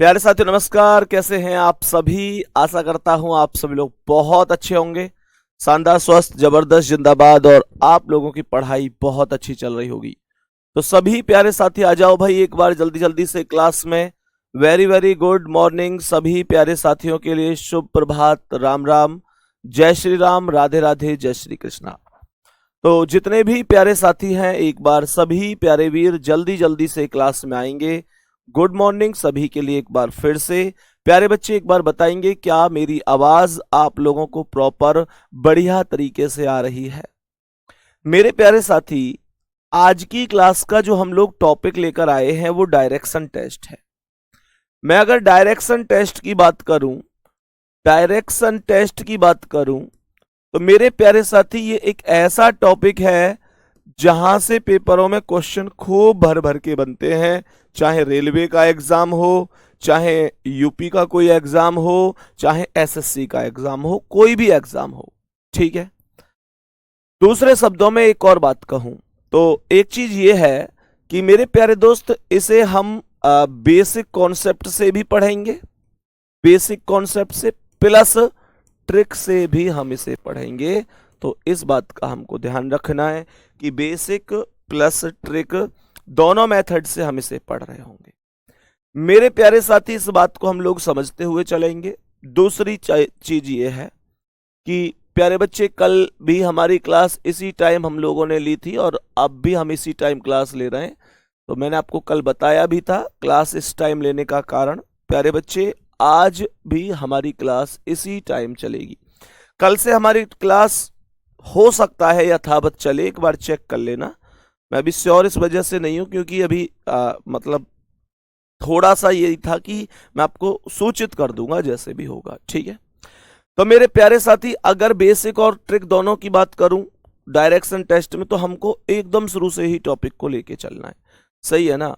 प्यारे साथियों नमस्कार। कैसे हैं आप सभी? आशा करता हूं आप सभी लोग बहुत अच्छे होंगे, शानदार, स्वस्थ, जबरदस्त, जिंदाबाद और आप लोगों की पढ़ाई बहुत अच्छी चल रही होगी। तो सभी प्यारे साथी आ जाओ भाई एक बार जल्दी जल्दी से क्लास में। वेरी वेरी गुड मॉर्निंग सभी प्यारे साथियों के लिए। शुभ प्रभात, राम राम, जय श्री राम, राधे राधे, जय श्री कृष्णा। तो जितने भी प्यारे साथी हैं एक बार सभी प्यारे वीर जल्दी जल्दी से क्लास में आएंगे। गुड मॉर्निंग सभी के लिए एक बार फिर से। प्यारे बच्चे एक बार बताएंगे क्या मेरी आवाज आप लोगों को प्रॉपर बढ़िया तरीके से आ रही है? मेरे प्यारे साथी, आज की क्लास का जो हम लोग टॉपिक लेकर आए हैं वो डायरेक्शन टेस्ट है। मैं अगर डायरेक्शन टेस्ट की बात करूं तो मेरे प्यारे साथी ये एक ऐसा टॉपिक है जहां से पेपरों में क्वेश्चन खूब भर भर के बनते हैं। चाहे रेलवे का एग्जाम हो, चाहे यूपी का कोई एग्जाम हो, चाहे एसएससी का एग्जाम हो, कोई भी एग्जाम हो, ठीक है। दूसरे शब्दों में एक और बात कहूं तो एक चीज ये है कि मेरे प्यारे दोस्त इसे हम बेसिक कॉन्सेप्ट से भी पढ़ेंगे, बेसिक कॉन्सेप्ट से प्लस ट्रिक से भी हम इसे पढ़ेंगे। तो इस बात का हमको ध्यान रखना है कि बेसिक प्लस ट्रिक दोनों मेथड से हम इसे पढ़ रहे होंगे। मेरे प्यारे साथी इस बात को हम लोग समझते हुए चलेंगे। दूसरी चीज ये है कि प्यारे बच्चे कल भी हमारी क्लास इसी टाइम हम लोगों ने ली थी और अब भी हम इसी टाइम क्लास ले रहे हैं। तो मैंने आपको कल बताया भी था क्लास इस टाइम लेने का कारण। प्यारे बच्चे आज भी हमारी क्लास इसी टाइम चलेगी। कल से हमारी क्लास हो सकता है यथावत चले, एक बार चेक कर लेना। मैं अभी श्योर इस वजह से नहीं हूं क्योंकि अभी मतलब थोड़ा सा यही था कि मैं आपको सूचित कर दूंगा जैसे भी होगा, ठीक है। तो मेरे प्यारे साथी अगर बेसिक और ट्रिक दोनों की बात करूं डायरेक्शन टेस्ट में तो हमको एकदम शुरू से ही टॉपिक को लेके चलना है, सही है ना?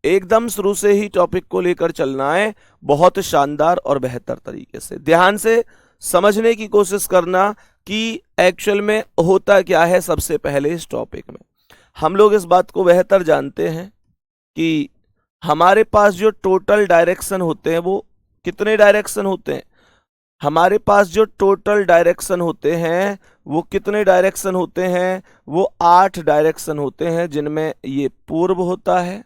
एकदम शुरू से ही टॉपिक को लेकर चलना है, बहुत शानदार और बेहतर तरीके से। ध्यान से समझने की कोशिश करना कि एक्चुअल में होता क्या है। सबसे पहले इस टॉपिक में हम लोग इस बात को बेहतर जानते हैं कि हमारे पास जो टोटल डायरेक्शन होते हैं वो कितने डायरेक्शन होते हैं? हमारे पास जो टोटल डायरेक्शन होते हैं वो कितने डायरेक्शन होते हैं? वो 8 डायरेक्शन होते हैं, जिनमें ये पूर्व होता है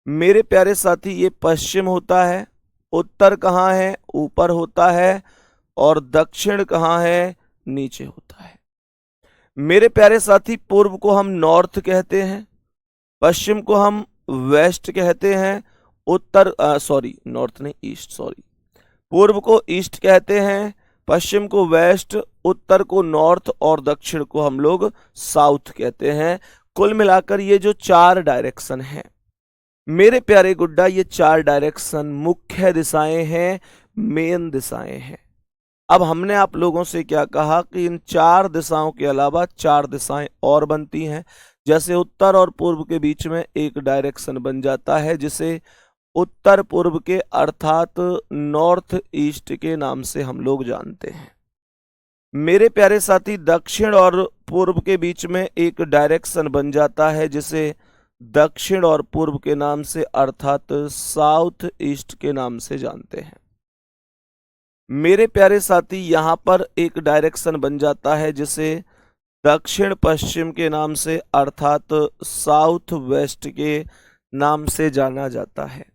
मेरे प्यारे साथी, ये पश्चिम होता है, उत्तर कहाँ है? ऊपर होता है, और दक्षिण कहाँ है? नीचे होता है। मेरे प्यारे साथी पूर्व को हम नॉर्थ कहते हैं, पश्चिम को हम वेस्ट कहते हैं, उत्तर सॉरी नॉर्थ नहीं ईस्ट, सॉरी, पूर्व को ईस्ट कहते हैं, पश्चिम को वेस्ट, उत्तर को नॉर्थ और दक्षिण को हम लोग साउथ कहते हैं। कुल मिलाकर ये जो 4 डायरेक्शन हैं मेरे प्यारे गुड्डा, ये 4 डायरेक्शन मुख्य दिशाएं हैं, मेन दिशाएं हैं। अब हमने आप लोगों से क्या कहा कि इन 4 दिशाओं के अलावा 4 दिशाएं और बनती हैं। जैसे उत्तर और पूर्व के बीच में एक डायरेक्शन बन जाता है जिसे उत्तर पूर्व के अर्थात नॉर्थ ईस्ट के नाम से हम लोग जानते हैं। मेरे प्यारे साथी दक्षिण और पूर्व के बीच में एक डायरेक्शन बन जाता है जिसे दक्षिण और पूर्व के नाम से अर्थात साउथ ईस्ट के नाम से जानते हैं। मेरे प्यारे साथी यहां पर एक डायरेक्शन बन जाता है जिसे दक्षिण पश्चिम के नाम से अर्थात साउथ वेस्ट के नाम से जाना जाता है।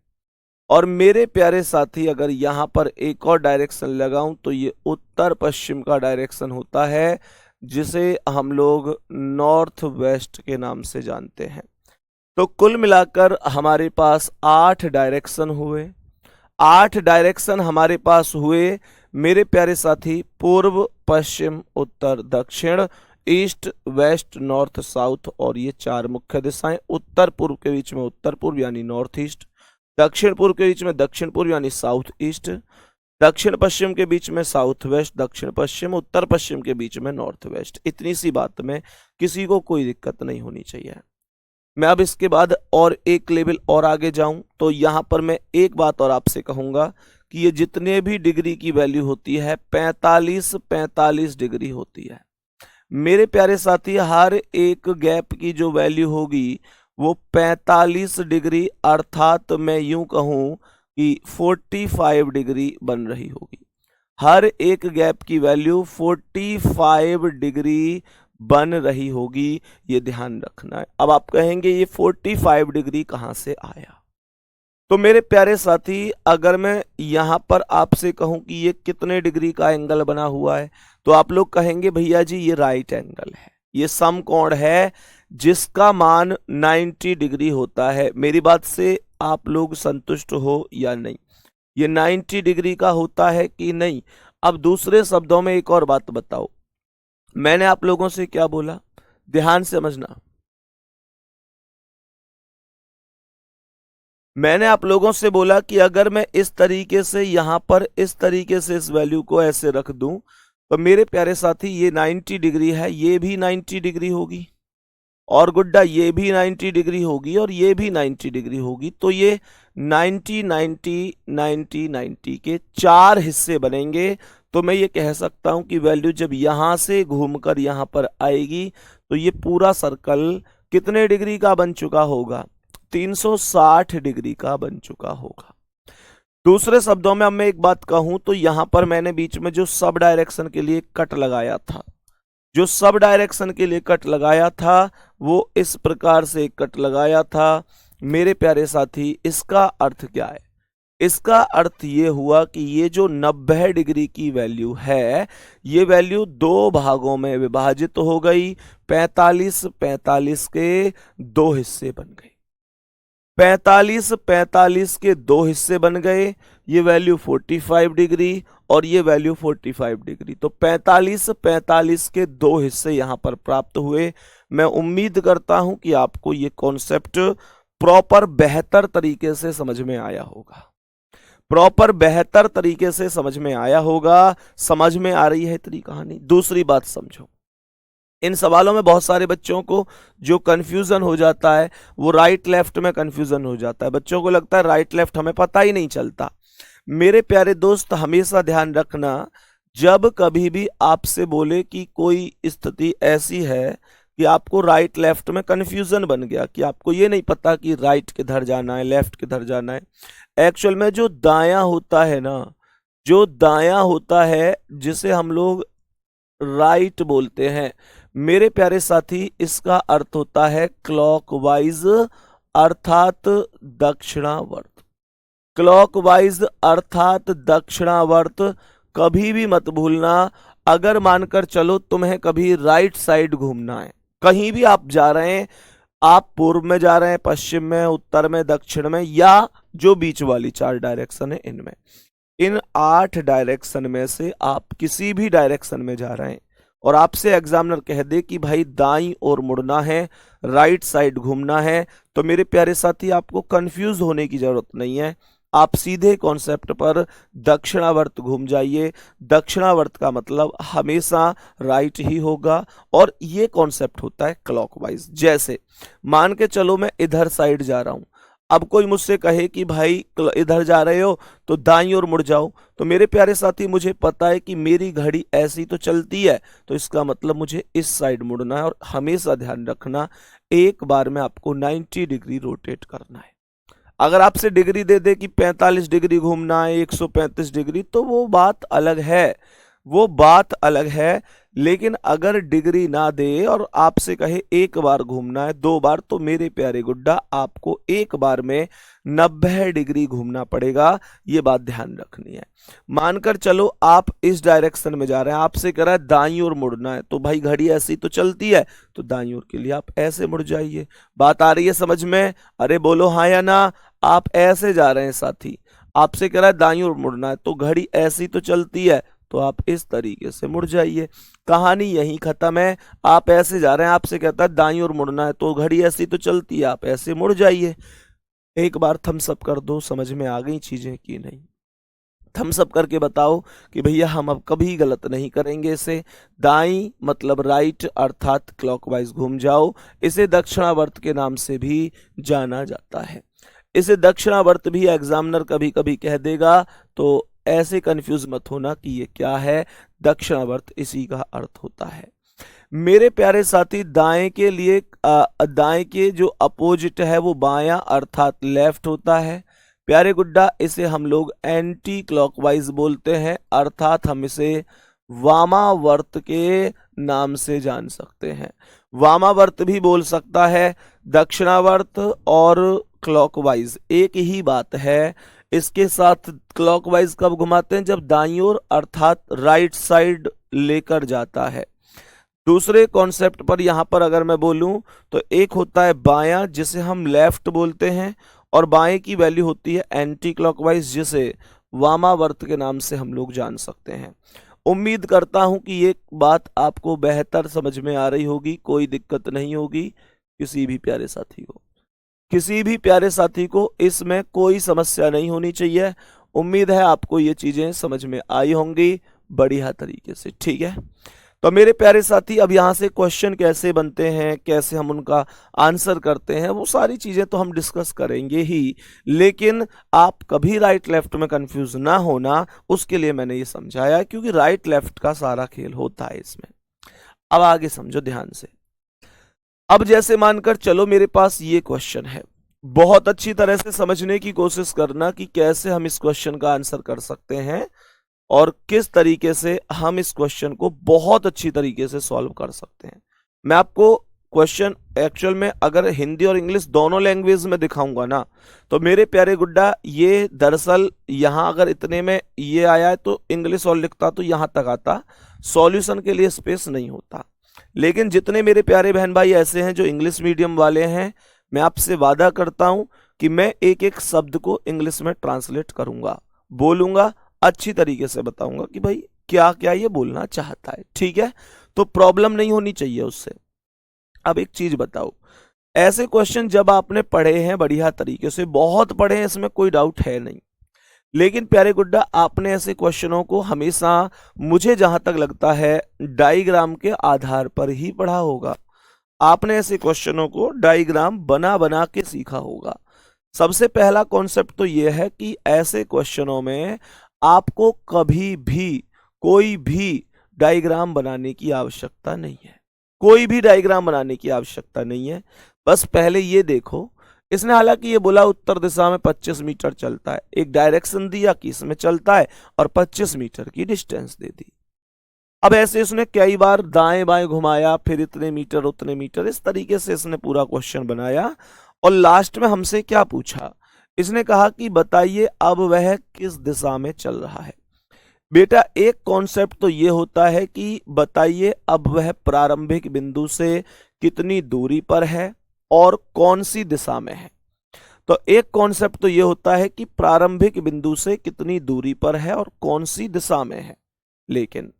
और मेरे प्यारे साथी अगर यहां पर एक और डायरेक्शन लगाऊं तो ये उत्तर पश्चिम का डायरेक्शन होता है जिसे हम लोग नॉर्थ वेस्ट के नाम से जानते हैं। तो कुल मिलाकर हमारे पास 8 डायरेक्शन हुए। 8 डायरेक्शन हमारे पास हुए मेरे प्यारे साथी, पूर्व पश्चिम उत्तर दक्षिण, ईस्ट वेस्ट नॉर्थ साउथ, और ये 4 मुख्य दिशाएं। उत्तर पूर्व के बीच में उत्तर पूर्व यानी नॉर्थ ईस्ट, दक्षिण पूर्व के बीच में दक्षिण पूर्व यानी साउथ ईस्ट, दक्षिण पश्चिम के बीच में साउथ वेस्ट दक्षिण पश्चिम, उत्तर पश्चिम के बीच में नॉर्थ वेस्ट। इतनी सी बात में किसी को कोई दिक्कत नहीं होनी चाहिए। मैं अब इसके बाद और एक लेवल और आगे जाऊं तो यहां पर मैं एक बात और आपसे कहूंगा कि ये जितने भी डिग्री की वैल्यू होती है 45 डिग्री होती है। मेरे प्यारे साथी हर एक गैप की जो वैल्यू होगी वो 45 डिग्री, अर्थात मैं यूं कहूं कि 45 डिग्री बन रही होगी। हर एक गैप की वैल्यू 45 डिग्री बन रही होगी, ये ध्यान रखना है। अब आप कहेंगे ये 45 डिग्री कहां से आया? तो मेरे प्यारे साथी, अगर मैं यहां पर आपसे कहूं कि ये कितने डिग्री का एंगल बना हुआ है, तो आप लोग कहेंगे भैया जी ये राइट एंगल है, ये समकोण है जिसका मान 90 डिग्री होता है। मेरी बात से आप लोग संतुष्ट हो या नहीं? ये 90 डिग्री का होता है कि नहीं? अब दूसरे शब्दों में एक और बात बताओ, मैंने आप लोगों से क्या बोला, ध्यान से समझना। मैंने आप लोगों से बोला कि अगर मैं इस तरीके से यहां पर इस तरीके से इस वैल्यू को ऐसे रख दूं, तो मेरे प्यारे साथी ये 90 डिग्री है, ये भी 90 डिग्री होगी, और गुड्डा ये भी 90 डिग्री होगी, और ये भी 90 डिग्री होगी। तो ये 90 90 90 90 के 4 हिस्से बनेंगे। तो मैं ये कह सकता हूं कि वैल्यू जब यहां से घूमकर यहां पर आएगी, तो ये पूरा सर्कल कितने डिग्री का बन चुका होगा? 360 डिग्री का बन चुका होगा। दूसरे शब्दों में अब मैं एक बात कहूं, तो यहां पर मैंने बीच में जो सब डायरेक्शन के लिए कट लगाया था, जो सब डायरेक्शन के लिए कट लगाया था, वो इस प्रकार से एक कट लगाया था। मेरे प्यारे साथी, इसका अर्थ क्या है? इसका अर्थ ये हुआ कि ये जो 90 डिग्री की वैल्यू है, ये वैल्यू दो भागों में विभाजित हो गई। 45 45 के दो हिस्से बन गए, 45 45 के दो हिस्से बन गए। ये वैल्यू 45 डिग्री और ये वैल्यू 45 डिग्री। तो 45 45 के दो हिस्से यहां पर प्राप्त हुए। मैं उम्मीद करता हूं कि आपको ये कॉन्सेप्ट प्रॉपर बेहतर तरीके से समझ में आया होगा, प्रॉपर बेहतर तरीके से समझ में आया होगा। समझ में आ रही है इतनी कहानी? दूसरी बात समझो, इन सवालों में बहुत सारे बच्चों को जो कंफ्यूजन हो जाता है, वो राइट लेफ्ट में कंफ्यूजन हो जाता है। बच्चों को लगता है राइट लेफ्ट हमें पता ही नहीं चलता। मेरे प्यारे दोस्त, हमेशा ध्यान रखना, जब कभी भी आपसे बोले कि कोई स्थिति ऐसी है कि आपको राइट लेफ्ट में कंफ्यूजन बन गया, कि आपको ये नहीं पता कि राइट किधर जाना है, लेफ्ट किधर जाना है, एक्चुअल में जो दायां होता है ना, जो दायां होता है, जिसे हम लोग राइट बोलते हैं, मेरे प्यारे साथी, इसका अर्थ होता है क्लॉकवाइज अर्थात दक्षिणावर्त। क्लॉकवाइज अर्थात दक्षिणावर्त कभी भी मत भूलना। अगर मानकर चलो तुम्हें कभी राइट साइड घूमना है, कहीं भी आप जा रहे हैं, आप पूर्व में जा रहे हैं, पश्चिम में, उत्तर में, दक्षिण में, या जो बीच वाली 4 डायरेक्शन है इनमें, इन 8 डायरेक्शन में से आप किसी भी डायरेक्शन में जा रहे हैं और आपसे एग्जामिनर कह दे कि भाई दाईं ओर मुड़ना है, राइट साइड घूमना है, तो मेरे प्यारे साथी, आपको कंफ्यूज होने की जरूरत नहीं है। आप सीधे कॉन्सेप्ट पर दक्षिणावर्त घूम जाइए। दक्षिणावर्त का मतलब हमेशा राइट ही होगा, और ये कॉन्सेप्ट होता है क्लॉकवाइज। जैसे मान के चलो मैं इधर साइड जा रहा हूं, अब कोई मुझसे कहे कि भाई इधर जा रहे हो तो दाईं ओर मुड़ जाओ, तो मेरे प्यारे साथी, मुझे पता है कि मेरी घड़ी ऐसी तो चलती है, तो इसका मतलब मुझे इस साइड मुड़ना है। और हमेशा ध्यान रखना, एक बार में आपको 90 डिग्री रोटेट करना है। अगर आपसे डिग्री दे दे कि 45 डिग्री घूमना है, 135 डिग्री, तो वो बात अलग है, वो बात अलग है। लेकिन अगर डिग्री ना दे और आपसे कहे एक बार घूमना है, 2 बार, तो मेरे प्यारे गुड्डा, आपको एक बार में 90 डिग्री घूमना पड़ेगा। ये बात ध्यान रखनी है। मानकर चलो आप इस डायरेक्शन में जा रहे हैं, आपसे कह रहा है दाईं ओर मुड़ना है, तो भाई घड़ी ऐसी तो चलती है, तो दाईं ओर के लिए आप ऐसे मुड़ जाइए। बात आ रही है समझ में? अरे बोलो हाँ या ना। आप ऐसे जा रहे हैं साथी, आपसे कह रहा है दाईं ओर मुड़ना है, तो घड़ी ऐसी तो चलती है, तो आप इस तरीके से मुड़ जाइए। कहानी यहीं खत्म है। आप ऐसे जा रहे हैं, आपसे कहता है दाईं ओर मुड़ना है, तो घड़ी ऐसी तो चलती है, आप ऐसे मुड़ जाइए। एक बार थम्स अप कर दो, समझ में आ गई चीजें कि नहीं? थम्स अप करके बताओ कि भैया हम अब कभी गलत नहीं करेंगे इसे। दाईं मतलब राइट अर्थात क्लॉकवाइज घूम जाओ। इसे दक्षिणावर्त के नाम से भी जाना जाता है। इसे दक्षिणावर्त भी एग्जामिनर कभी कभी कह देगा, तो ऐसे कंफ्यूज मत होना कि ये क्या है। दक्षिणावर्त इसी का अर्थ होता है। मेरे प्यारे साथी, दाएं के लिए दाएं के जो अपोजिट है वो बायां अर्थात लेफ्ट होता है। प्यारे गुड्डा इसे हम लोग एंटी क्लॉकवाइज बोलते हैं, अर्थात हम इसे वामावर्त के नाम से जान सकते हैं। वामावर्त भी बोल सकता है, दक्षिणावर्त और क्लॉकवाइज एक ही बात है। इसके साथ क्लॉकवाइज कब घुमाते हैं? जब दाईं ओर अर्थात राइट साइड लेकर जाता है। दूसरे कॉन्सेप्ट पर यहां पर अगर मैं बोलूं तो एक होता है बायां जिसे हम लेफ्ट बोलते हैं, और बाएं की वैल्यू होती है एंटी क्लॉकवाइज जिसे वामावर्त के नाम से हम लोग जान सकते हैं। उम्मीद करता हूं कि ये बात आपको बेहतर समझ में आ रही होगी, कोई दिक्कत नहीं होगी किसी भी प्यारे साथी को। किसी भी प्यारे साथी को इसमें कोई समस्या नहीं होनी चाहिए। उम्मीद है आपको ये चीजें समझ में आई होंगी बढ़िया तरीके से, ठीक है। तो मेरे प्यारे साथी अब यहाँ से क्वेश्चन कैसे बनते हैं, कैसे हम उनका आंसर करते हैं, वो सारी चीजें तो हम डिस्कस करेंगे ही, लेकिन आप कभी राइट लेफ्ट में कंफ्यूज ना होना, उसके लिए मैंने ये समझाया, क्योंकि राइट लेफ्ट का सारा खेल होता है इसमें। अब आगे समझो ध्यान से। अब जैसे मानकर चलो मेरे पास ये क्वेश्चन है, बहुत अच्छी तरह से समझने की कोशिश करना कि कैसे हम इस क्वेश्चन का आंसर कर सकते हैं और किस तरीके से हम इस क्वेश्चन को बहुत अच्छी तरीके से सॉल्व कर सकते हैं। मैं आपको क्वेश्चन एक्चुअल में अगर हिंदी और इंग्लिश दोनों लैंग्वेज में दिखाऊंगा ना, तो मेरे प्यारे गुड्डा ये दरअसल यहां अगर इतने में ये आया है तो इंग्लिश और लिखता तो यहां तक आता, सॉल्यूशन के लिए स्पेस नहीं होता। लेकिन जितने मेरे प्यारे बहन भाई ऐसे हैं जो इंग्लिश मीडियम वाले हैं, मैं आपसे वादा करता हूं कि मैं एक एक शब्द को इंग्लिश में ट्रांसलेट करूंगा, बोलूंगा, अच्छी तरीके से बताऊंगा कि भाई क्या क्या ये बोलना चाहता है, ठीक है। तो प्रॉब्लम नहीं होनी चाहिए उससे। अब एक चीज बताओ, ऐसे क्वेश्चन जब आपने पढ़े हैं बढ़िया तरीके से, बहुत पढ़े हैं, इसमें कोई डाउट है नहीं, लेकिन प्यारे गुड्डा आपने ऐसे क्वेश्चनों को हमेशा, मुझे जहां तक लगता है, डायग्राम के आधार पर ही पढ़ा होगा। आपने ऐसे क्वेश्चनों को डायग्राम बना बना के सीखा होगा। सबसे पहला कॉन्सेप्ट तो यह है कि ऐसे क्वेश्चनों में आपको कभी भी कोई भी डायग्राम बनाने की आवश्यकता नहीं है, कोई भी डायग्राम बनाने की आवश्यकता नहीं है। बस पहले ये देखो, इसने हालांकि ये बोला उत्तर दिशा में 25 मीटर चलता है, एक डायरेक्शन दिया कि इसमें चलता है और 25 मीटर की डिस्टेंस दे दी। अब ऐसे इसने कई बार दाएं बाएं घुमाया, फिर इतने मीटर उतने मीटर, इस तरीके से इसने पूरा क्वेश्चन बनाया, और लास्ट में हमसे क्या पूछा, इसने कहा कि बताइए अब वह किस दिशा में चल रहा है। बेटा एक कॉन्सेप्ट तो ये होता है कि बताइए अब वह प्रारंभिक बिंदु से कितनी दूरी पर है और कौन सी दिशा में है। तो एक कॉन्सेप्ट तो ये होता है कि प्रारंभिक बिंदु से कितनी दूरी पर है और कौन सी दिशा में है, लेकिन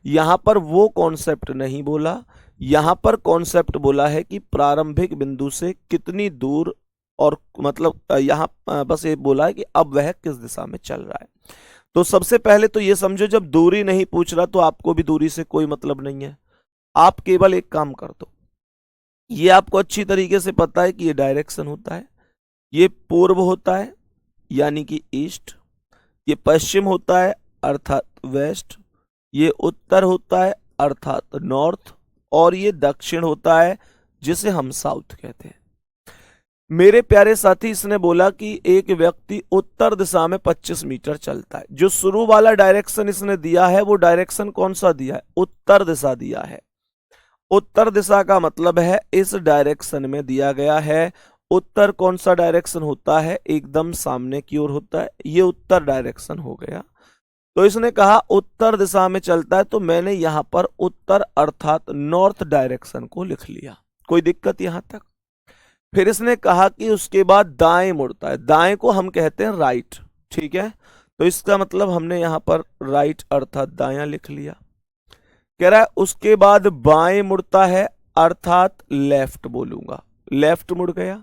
यहां पर वो कॉन्सेप्ट नहीं बोला। यहां पर कॉन्सेप्ट बोला है कि प्रारंभिक बिंदु से कितनी दूर, और मतलब यहां बस ये बोला है कि अब वह किस दिशा में चल रहा है। तो सबसे पहले तो ये समझो, जब दूरी नहीं पूछ रहा तो आपको भी दूरी से कोई मतलब नहीं है। आप केवल एक काम कर दो, ये आपको अच्छी तरीके से पता है कि ये डायरेक्शन होता है, ये पूर्व होता है यानी कि ईस्ट, ये पश्चिम होता है अर्थात वेस्ट, ये उत्तर होता है अर्थात नॉर्थ, और ये दक्षिण होता है जिसे हम साउथ कहते हैं। मेरे प्यारे साथी, इसने बोला कि एक व्यक्ति उत्तर दिशा में 25 मीटर चलता है। जो शुरू वाला डायरेक्शन इसने दिया है वो डायरेक्शन कौन सा दिया है? उत्तर दिशा दिया है। उत्तर दिशा का मतलब है इस डायरेक्शन में दिया गया है। उत्तर कौन सा डायरेक्शन होता है? एकदम सामने की ओर होता है, ये उत्तर डायरेक्शन हो गया। तो इसने कहा उत्तर दिशा में चलता है, तो मैंने यहां पर उत्तर अर्थात नॉर्थ डायरेक्शन को लिख लिया। कोई दिक्कत यहां तक? फिर इसने कहा कि उसके बाद दाएं मुड़ता है, दाएं को हम कहते हैं राइट, ठीक है। तो इसका मतलब हमने यहां पर राइट अर्थात दायां लिख लिया। कह रहा है उसके बाद बाएं मुड़ता है अर्थात लेफ्ट बोलूंगा, लेफ्ट मुड़ गया।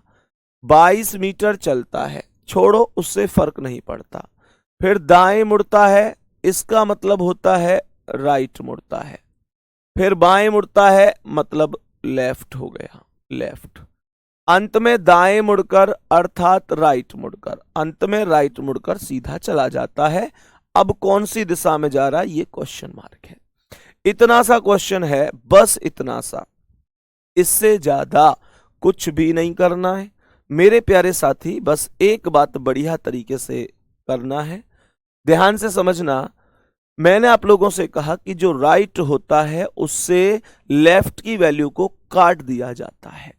22 मीटर चलता है, छोड़ो उससे फर्क नहीं पड़ता। फिर दाएं मुड़ता है, इसका मतलब होता है राइट मुड़ता है। फिर बाएं मुड़ता है मतलब लेफ्ट हो गया, लेफ्ट। अंत में दाएं मुड़कर अर्थात राइट मुड़कर, अंत में राइट मुड़कर सीधा चला जाता है। अब कौन सी दिशा में जा रहा है ये क्वेश्चन मार्क है। इतना सा क्वेश्चन है, बस इतना सा, इससे ज्यादा कुछ भी नहीं करना है। मेरे प्यारे साथी बस एक बात बढ़िया तरीके से करना है, ध्यान से समझना। मैंने आप लोगों से कहा कि जो राइट होता है उससे लेफ्ट की वैल्यू को काट दिया जाता है।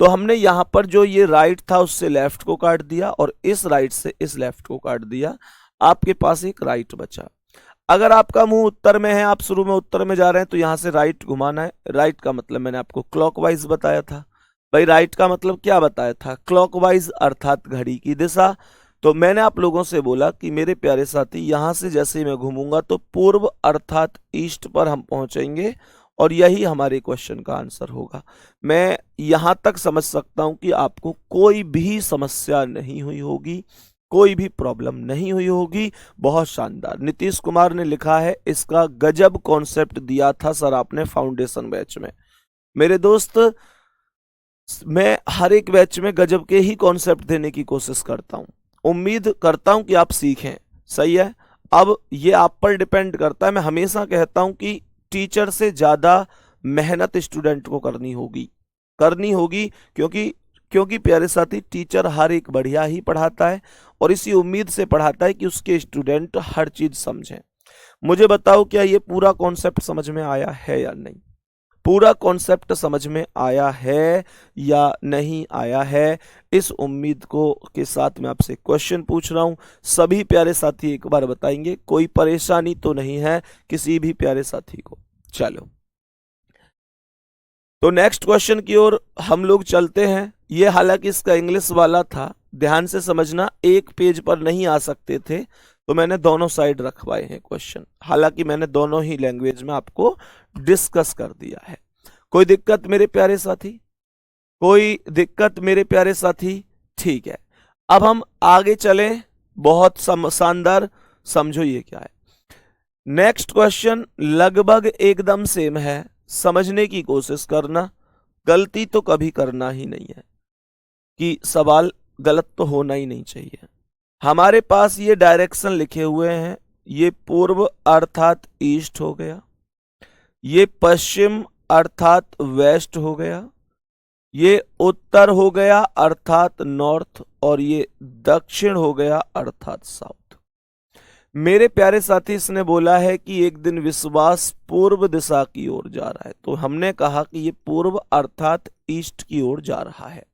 तो हमने यहां पर जो ये राइट था उससे लेफ्ट को काट दिया और इस राइट से इस लेफ्ट को काट दिया। आपके पास एक राइट बचा। अगर आपका मुंह उत्तर में है, आप शुरू में उत्तर में जा रहे हैं, तो यहां से राइट घुमाना है। राइट का मतलब मैंने आपको क्लॉकवाइज बताया था। भाई राइट का मतलब क्या बताया था? क्लॉकवाइज अर्थात घड़ी की दिशा। तो मैंने आप लोगों से बोला कि मेरे प्यारे साथी यहां से जैसे ही मैं घूमूंगा तो पूर्व अर्थात ईस्ट पर हम पहुंचेंगे और यही हमारे क्वेश्चन का आंसर होगा। मैं यहां तक समझ सकता हूं कि आपको कोई भी समस्या नहीं हुई होगी, कोई भी प्रॉब्लम नहीं हुई होगी। बहुत शानदार। नीतीश कुमार ने लिखा है, इसका गजब कॉन्सेप्ट दिया था सर आपने फाउंडेशन बैच में। मेरे दोस्त, मैं हर एक बैच में गजब के ही कॉन्सेप्ट देने की कोशिश करता हूं। उम्मीद करता हूं कि आप सीखें। सही है। अब ये आप पर डिपेंड करता है। मैं हमेशा कहता हूं कि टीचर से ज्यादा मेहनत स्टूडेंट को करनी होगी, क्योंकि क्योंकि प्यारे साथी टीचर हर एक बढ़िया ही पढ़ाता है और इसी उम्मीद से पढ़ाता है कि उसके स्टूडेंट हर चीज समझें। मुझे बताओ, क्या ये पूरा कॉन्सेप्ट समझ में आया है या नहीं? पूरा कॉन्सेप्ट समझ में आया है या नहीं आया है? इस उम्मीद को के साथ मैं आपसे क्वेश्चन पूछ रहा हूं। सभी प्यारे साथी एक बार बताएंगे, कोई परेशानी तो नहीं है किसी भी प्यारे साथी को? चलो, तो नेक्स्ट क्वेश्चन की ओर हम लोग चलते हैं। ये हालांकि इसका इंग्लिश वाला था, ध्यान से समझना। एक पेज पर नहीं आ सकते थे तो मैंने दोनों साइड रखवाए हैं क्वेश्चन। हालांकि मैंने दोनों ही लैंग्वेज में आपको डिस्कस कर दिया है। कोई दिक्कत मेरे प्यारे साथी? कोई दिक्कत मेरे प्यारे साथी? ठीक है, अब हम आगे चलें। बहुत शानदार। समझो ये क्या है। नेक्स्ट क्वेश्चन लगभग एकदम सेम है, समझने की कोशिश करना। गलती तो कभी करना ही नहीं है कि सवाल गलत तो होना ही नहीं चाहिए। हमारे पास ये डायरेक्शन लिखे हुए हैं। ये पूर्व अर्थात ईस्ट हो गया, ये पश्चिम अर्थात वेस्ट हो गया, ये उत्तर हो गया अर्थात नॉर्थ, और ये दक्षिण हो गया अर्थात साउथ। मेरे प्यारे साथी, इसने बोला है कि एक दिन विश्वास पूर्व दिशा की ओर जा रहा है, तो हमने कहा कि ये पूर्व अर्थात ईस्ट की ओर जा रहा है।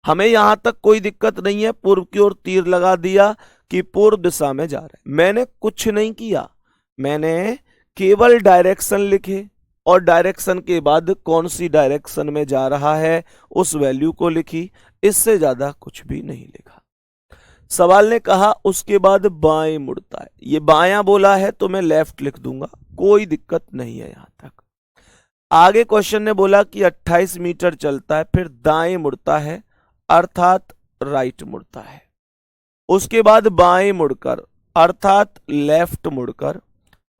हमें यहां तक कोई दिक्कत नहीं है। पूर्व की ओर तीर लगा दिया कि पूर्व दिशा में जा रहा है। मैंने कुछ नहीं किया, मैंने केवल डायरेक्शन लिखे और डायरेक्शन के बाद कौन सी डायरेक्शन में जा रहा है उस वैल्यू को लिखी। इससे ज्यादा कुछ भी नहीं लिखा। सवाल ने कहा उसके बाद बाएं मुड़ता है। ये बायां बोला है तो मैं लेफ्ट लिख दूंगा, कोई दिक्कत नहीं है यहां तक। आगे क्वेश्चन ने बोला कि 28 मीटर चलता है, फिर दाएं मुड़ता है अर्थात राइट मुड़ता है। उसके बाद बाएं मुड़कर अर्थात लेफ्ट मुड़कर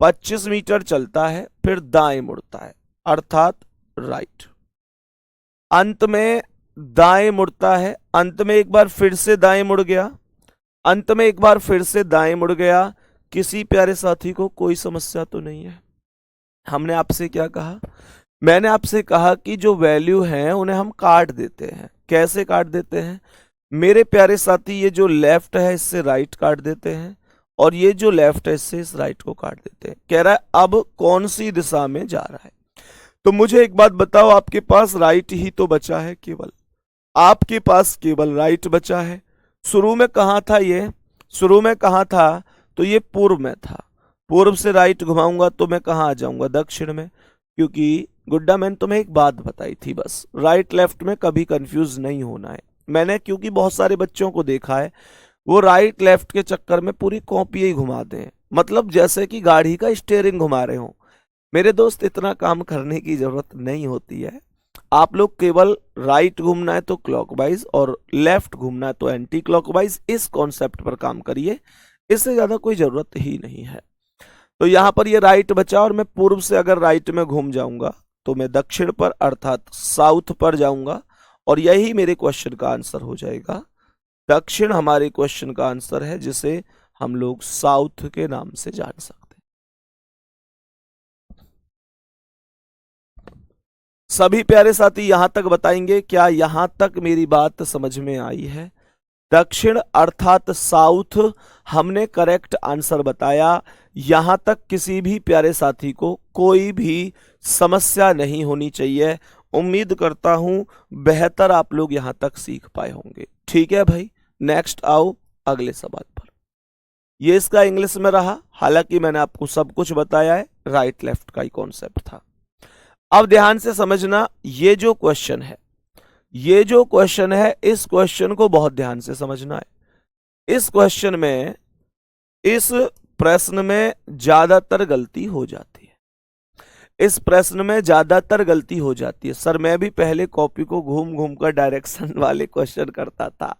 25 मीटर चलता है, फिर दाएं मुड़ता है अर्थात राइट। अंत में दाएं मुड़ता है, अंत में एक बार फिर से दाएं मुड़ गया, अंत में एक बार फिर से दाएं मुड़ गया। किसी प्यारे साथी को कोई समस्या तो नहीं है? हमने आपसे क्या कहा? मैंने आपसे कहा कि जो वैल्यू है उन्हें हम काट देते हैं। कैसे काट देते हैं मेरे प्यारे साथी? ये जो लेफ्ट है इससे राइट काट देते हैं और ये जो लेफ्ट है इससे इस राइट को काट देते हैं। कह रहा है अब कौन सी दिशा में जा रहा है। तो मुझे एक बात बताओ, आपके पास राइट ही तो बचा है, केवल आपके पास केवल राइट बचा है। शुरू में कहां था ये? शुरू में कहां था? तो ये पूर्व में था। पूर्व से राइट घुमाऊंगा तो मैं कहां आ जाऊंगा? दक्षिण में। क्योंकि गुड्डा मैंने तुम्हें एक बात बताई थी, बस राइट लेफ्ट में कभी कंफ्यूज नहीं होना है। मैंने क्योंकि बहुत सारे बच्चों को देखा है वो राइट लेफ्ट के चक्कर में पूरी कॉपी ही घुमा दें, मतलब जैसे कि गाड़ी का स्टीयरिंग घुमा रहे हो। मेरे दोस्त, इतना काम करने की जरूरत नहीं होती है। आप लोग केवल राइट घूमना है तो क्लॉकवाइज और लेफ्ट घूमना है तो एंटी क्लॉकवाइज, इस कॉन्सेप्ट पर काम करिए। इससे ज्यादा कोई जरूरत ही नहीं है। तो यहां पर ये राइट बचा और मैं पूर्व से अगर राइट में घूम जाऊंगा तो मैं दक्षिण पर अर्थात साउथ पर जाऊंगा और यही मेरे क्वेश्चन का आंसर हो जाएगा। दक्षिण हमारे क्वेश्चन का आंसर है, जिसे हम लोग साउथ के नाम से जान सकते हैं। सभी प्यारे साथी यहां तक बताएंगे, क्या यहां तक मेरी बात समझ में आई है? दक्षिण अर्थात साउथ, हमने करेक्ट आंसर बताया। यहां तक किसी भी प्यारे साथी को कोई भी समस्या नहीं होनी चाहिए। उम्मीद करता हूं बेहतर आप लोग यहां तक सीख पाए होंगे। ठीक है भाई, नेक्स्ट आओ अगले सवाल पर। ये इसका इंग्लिश में रहा, हालांकि मैंने आपको सब कुछ बताया है, राइट लेफ्ट का ही कॉन्सेप्ट था। अब ध्यान से समझना, ये जो क्वेश्चन है, ये जो क्वेश्चन है, इस क्वेश्चन को बहुत ध्यान से समझना है। इस क्वेश्चन में, इस प्रश्न में ज्यादातर गलती हो जाती है। इस प्रश्न में ज्यादातर गलती हो जाती है। सर मैं भी पहले कॉपी को घूम घूम कर डायरेक्शन वाले क्वेश्चन करता था।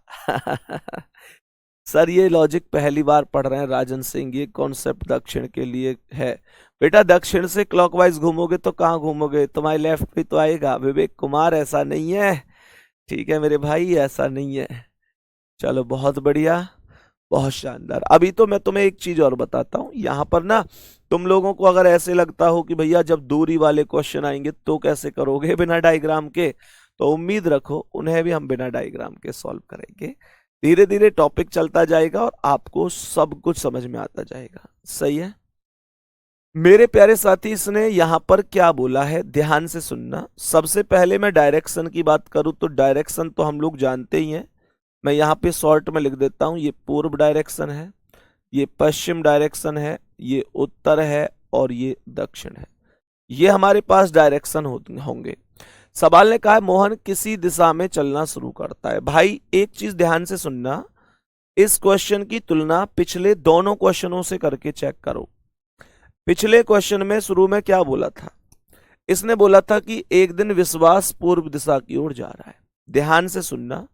सर ये लॉजिक पहली बार पढ़ रहे हैं राजन सिंह, ये कॉन्सेप्ट दक्षिण के लिए है। बेटा दक्षिण से क्लॉकवाइज घूमोगे तो कहाँ घूमोगे, तुम्हारे लेफ्ट पे तो आएगा। विवेक कुमार ऐसा नहीं है, ठीक है मेरे भाई, ऐसा नहीं है। चलो बहुत बढ़िया, बहुत शानदार। अभी तो मैं तुम्हें एक चीज और बताता हूं यहां पर ना, तुम लोगों को अगर ऐसे लगता हो कि भैया जब दूरी वाले क्वेश्चन आएंगे तो कैसे करोगे बिना डायग्राम के, तो उम्मीद रखो उन्हें भी हम बिना डायग्राम के सॉल्व करेंगे। धीरे धीरे टॉपिक चलता जाएगा और आपको सब कुछ समझ में आता जाएगा। सही है मेरे प्यारे साथी, इसने यहां पर क्या बोला है ध्यान से सुनना। सबसे पहले मैं डायरेक्शन की बात करूं तो डायरेक्शन तो हम लोग जानते ही हैं। मैं यहाँ पे शॉर्ट में लिख देता हूं, ये पूर्व डायरेक्शन है, ये पश्चिम डायरेक्शन है, ये उत्तर है और ये दक्षिण है। ये हमारे पास डायरेक्शन होंगे। सवाल ने कहा है मोहन किसी दिशा में चलना शुरू करता है। भाई एक चीज ध्यान से सुनना, इस क्वेश्चन की तुलना पिछले दोनों क्वेश्चनों से करके चेक करो। पिछले क्वेश्चन में शुरू में क्या बोला था, इसने बोला था कि एक दिन विश्वास पूर्व दिशा की ओर जा रहा है। ध्यान से सुनना,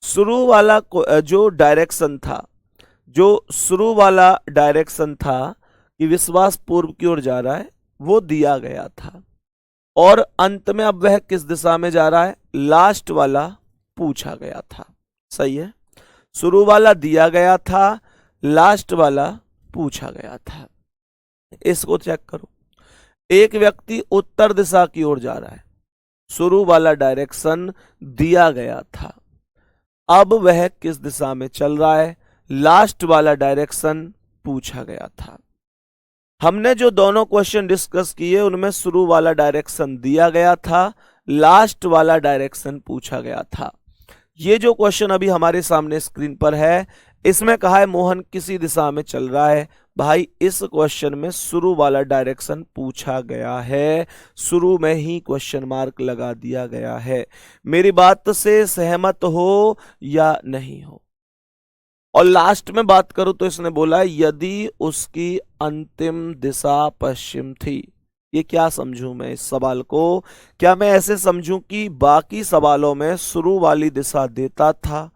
शुरू वाला जो डायरेक्शन था, जो शुरू वाला डायरेक्शन था कि विश्वास पूर्व की ओर जा रहा है, वो दिया गया था। और अंत में अब वह किस दिशा में जा रहा है, लास्ट वाला पूछा गया था। सही है, शुरू वाला दिया गया था, लास्ट वाला पूछा गया था। इसको चेक करो, एक व्यक्ति उत्तर दिशा की ओर जा रहा है, शुरू वाला डायरेक्शन दिया गया था, अब वह किस दिशा में चल रहा है, लास्ट वाला डायरेक्शन पूछा गया था। हमने जो दोनों क्वेश्चन डिस्कस किए उनमें शुरू वाला डायरेक्शन दिया गया था, लास्ट वाला डायरेक्शन पूछा गया था। ये जो क्वेश्चन अभी हमारे सामने स्क्रीन पर है, इसमें कहा है मोहन किसी दिशा में चल रहा है। भाई इस क्वेश्चन में शुरू वाला डायरेक्शन पूछा गया है, शुरू में ही क्वेश्चन मार्क लगा दिया गया है। मेरी बात से सहमत हो या नहीं हो? और लास्ट में बात करूं तो इसने बोला यदि उसकी अंतिम दिशा पश्चिम थी। ये क्या समझूं मैं इस सवाल को? क्या मैं ऐसे समझूं कि बाकी सवालों में शुरू वाली दिशा देता था,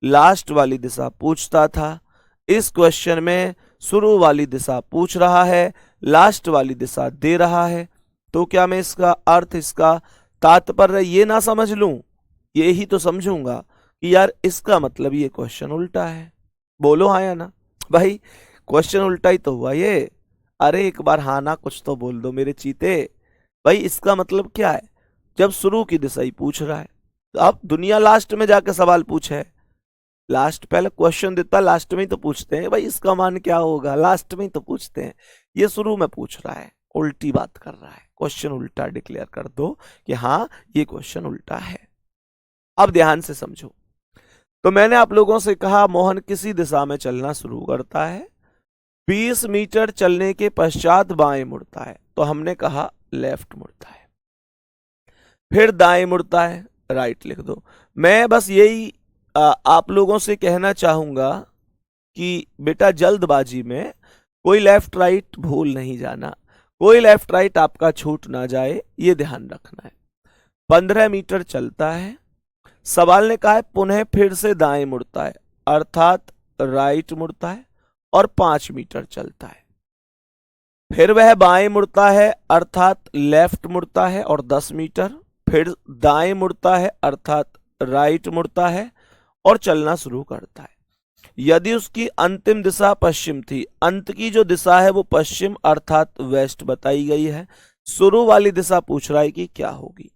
लास्ट वाली दिशा पूछता था, इस क्वेश्चन में शुरू वाली दिशा पूछ रहा है, लास्ट वाली दिशा दे रहा है, तो क्या मैं इसका अर्थ, इसका तात्पर्य ये ना समझ लूं, ये ही तो समझूंगा कि यार इसका मतलब ये क्वेश्चन उल्टा है? बोलो हाँ या ना? भाई क्वेश्चन उल्टा ही तो हुआ ये। अरे एक बार हाँ ना कुछ तो बोल दो मेरे चीते। भाई इसका मतलब क्या है, जब शुरू की दिशा ही पूछ रहा है तो अब दुनिया लास्ट में जाके सवाल पूछे, लास्ट पहले क्वेश्चन देता लास्ट में ही तो पूछते हैं। भाई इसका मान क्या होगा, लास्ट में ही तो पूछते हैं। ये शुरू में पूछ रहा है, उल्टी बात कर रहा है, क्वेश्चन उल्टा डिक्लेयर कर दो कि हाँ ये क्वेश्चन उल्टा है। अब ध्यान से समझो, तो मैंने आप लोगों से कहा मोहन किसी दिशा में चलना शुरू करता है, 20 मीटर चलने के पश्चात बाएं मुड़ता है, तो हमने कहा लेफ्ट मुड़ता है, फिर दाएं मुड़ता है, राइट लिख दो। मैं बस यही आप लोगों से कहना चाहूंगा कि बेटा जल्दबाजी में कोई लेफ्ट राइट भूल नहीं जाना, कोई लेफ्ट राइट आपका छूट ना जाए, ये ध्यान रखना है। 15 मीटर चलता है, सवाल ने कहा है पुनः फिर से दाएं मुड़ता है, अर्थात राइट मुड़ता है और 5 मीटर चलता है, फिर वह बाएं मुड़ता है अर्थात लेफ्ट मुड़ता है और 10 मीटर, फिर दाएं मुड़ता है अर्थात राइट मुड़ता है और चलना शुरू करता है। यदि उसकी अंतिम दिशा पश्चिम थी, अंत की जो दिशा है वो पश्चिम अर्थात वेस्ट बताई गई है, शुरू वाली दिशा पूछ रहा है कि क्या होगी।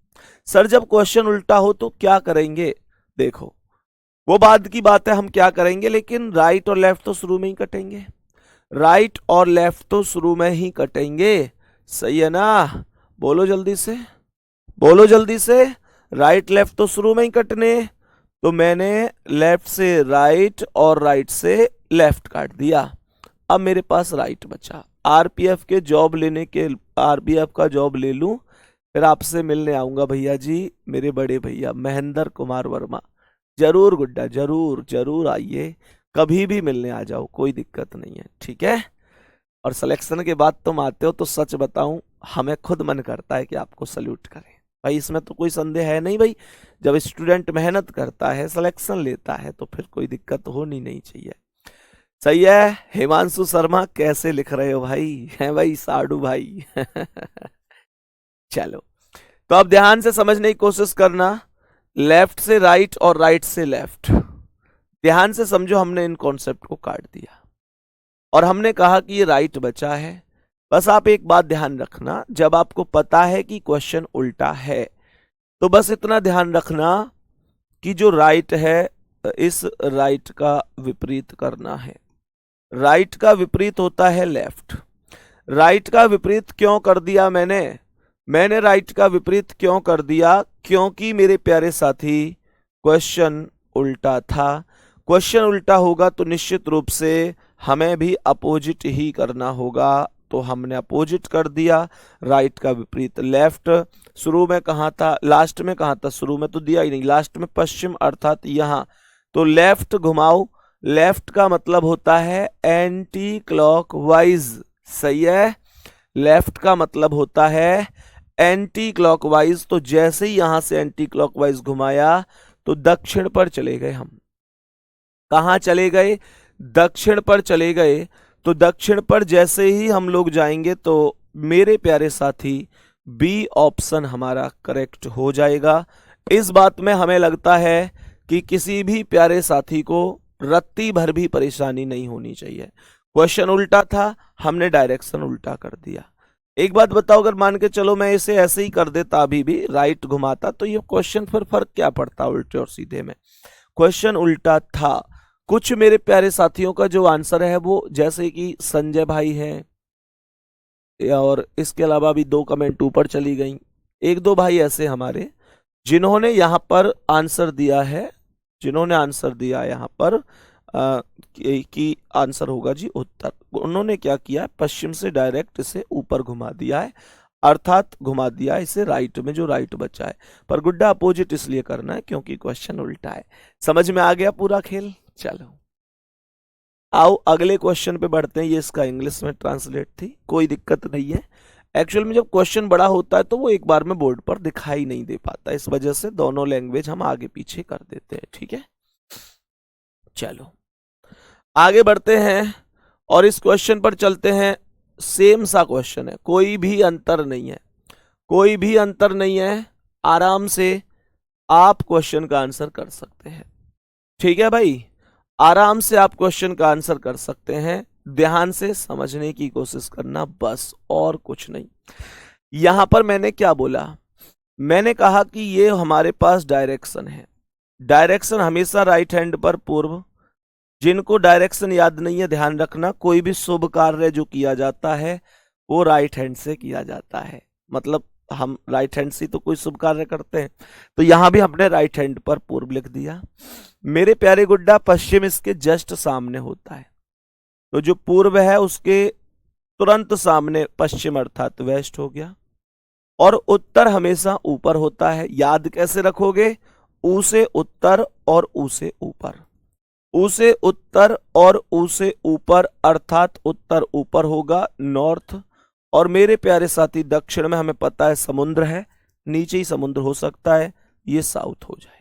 सर जब क्वेश्चन उल्टा हो तो क्या करेंगे? देखो वो बाद की बात है हम क्या करेंगे, लेकिन राइट और लेफ्ट तो शुरू में ही कटेंगे। राइट और लेफ्ट तो शुरू में ही कटेंगे, सही है ना? बोलो जल्दी से, बोलो जल्दी से। राइट लेफ्ट तो शुरू में ही कटने, तो मैंने लेफ्ट से राइट और राइट से लेफ्ट काट दिया। अब मेरे पास राइट बचा। आरपीएफ के जॉब लेने के, आरपीएफ का जॉब ले लूं, फिर आपसे मिलने आऊंगा भैया जी, मेरे बड़े भैया महेंद्र कुमार वर्मा। जरूर गुड्डा, जरूर जरूर आइए, कभी भी मिलने आ जाओ, कोई दिक्कत नहीं है, ठीक है? और सिलेक्शन के बाद तुम आते हो तो सच बताऊं, हमें खुद मन करता है कि आपको सल्यूट करें भाई, इसमें तो कोई संदेह है नहीं भाई। जब स्टूडेंट मेहनत करता है, सिलेक्शन लेता है, तो फिर कोई दिक्कत होनी नहीं चाहिए। सही है। हिमांशु शर्मा कैसे लिख रहे हो भाई? हैं भाई साडू भाई। चलो, तो अब ध्यान से समझने की कोशिश करना, लेफ्ट से राइट और राइट से लेफ्ट। ध्यान से समझो, हमने इन कॉन्सेप्ट को काट दिया और हमने कहा कि ये राइट बचा है। बस आप एक बात ध्यान रखना, जब आपको पता है कि क्वेश्चन उल्टा है, तो बस इतना ध्यान रखना कि जो राइट है, इस राइट का विपरीत करना है। राइट का विपरीत होता है लेफ्ट। राइट का विपरीत क्यों कर दिया मैंने राइट का विपरीत क्यों कर दिया? क्योंकि मेरे प्यारे साथी क्वेश्चन उल्टा था। क्वेश्चन उल्टा होगा तो निश्चित रूप से हमें भी अपोजिट ही करना होगा, तो हमने अपोजिट कर दिया। राइट का विपरीत लेफ्ट। शुरू में कहाँ था, लास्ट में कहाँ था? शुरू में तो दिया ही नहीं, लास्ट में पश्चिम अर्थात यहाँ। तो लेफ्ट घुमाओ, लेफ्ट का मतलब होता है एंटी क्लॉकवाइज, सही है? लेफ्ट का मतलब होता है एंटी क्लॉकवाइज। तो जैसे ही यहां से एंटी क्लॉकवाइज घुमाया तो दक्षिण पर चले गए हम। कहां चले गए? दक्षिण पर चले गए। तो दक्षिण पर जैसे ही हम लोग जाएंगे तो मेरे प्यारे साथी बी ऑप्शन हमारा करेक्ट हो जाएगा। इस बात में हमें लगता है कि किसी भी प्यारे साथी को रत्ती भर भी परेशानी नहीं होनी चाहिए। क्वेश्चन उल्टा था, हमने डायरेक्शन उल्टा कर दिया। एक बात बताओ, अगर मान के चलो मैं इसे ऐसे ही कर देता, अभी भी राइट घुमाता, तो ये क्वेश्चन फिर फर्क क्या पड़ता उल्टे और सीधे में? क्वेश्चन उल्टा था। कुछ मेरे प्यारे साथियों का जो आंसर है वो, जैसे कि संजय भाई है, और इसके अलावा भी 2 कमेंट ऊपर चली गई। 1-2 भाई ऐसे हमारे जिन्होंने यहां पर आंसर दिया है, जिन्होंने आंसर दिया यहाँ पर कि आंसर होगा जी उत्तर। उन्होंने क्या किया? पश्चिम से डायरेक्ट इसे ऊपर घुमा दिया है, अर्थात घुमा दिया इसे राइट में, जो राइट बचा है। पर गुड्डा अपोजिट इसलिए करना है क्योंकि क्वेश्चन उल्टा है। समझ में आ गया पूरा खेल? चलो आओ अगले क्वेश्चन पे बढ़ते हैं। ये इसका इंग्लिश में ट्रांसलेट थी, कोई दिक्कत नहीं है। एक्चुअल में जब क्वेश्चन बड़ा होता है तो वो एक बार में बोर्ड पर दिखाई नहीं दे पाता, इस वजह से दोनों लैंग्वेज हम आगे पीछे कर देते हैं, ठीक है? चलो आगे बढ़ते हैं और इस क्वेश्चन पर चलते हैं। सेम सा क्वेश्चन है, कोई भी अंतर नहीं है, कोई भी अंतर नहीं है। आराम से आप क्वेश्चन का आंसर कर सकते हैं, ठीक है भाई? आराम से आप क्वेश्चन का आंसर कर सकते हैं। ध्यान से समझने की कोशिश करना, बस और कुछ नहीं। यहां पर मैंने क्या बोला? मैंने कहा कि ये हमारे पास डायरेक्शन है। डायरेक्शन हमेशा राइट हैंड पर पूर्व। जिनको डायरेक्शन याद नहीं है, ध्यान रखना, कोई भी शुभ कार्य जो किया जाता है वो राइट हैंड से किया जाता है। मतलब हम राइट हैंड से तो कोई शुभ कार्य करते हैं, तो यहां भी हमने राइट हैंड पर पूर्व लिख दिया। मेरे प्यारे गुड्डा, पश्चिम इसके जस्ट सामने होता है, तो जो पूर्व है उसके तुरंत सामने पश्चिम अर्थात वेस्ट हो गया। और उत्तर हमेशा ऊपर होता है। याद कैसे रखोगे? ऊ से उत्तर और ऊ से ऊपर, ऊ से उत्तर और ऊ से ऊपर, अर्थात उत्तर ऊपर होगा, नॉर्थ। और मेरे प्यारे साथी दक्षिण में हमें पता है समुद्र है, नीचे ही समुद्र हो सकता है, ये साउथ हो जाएगा।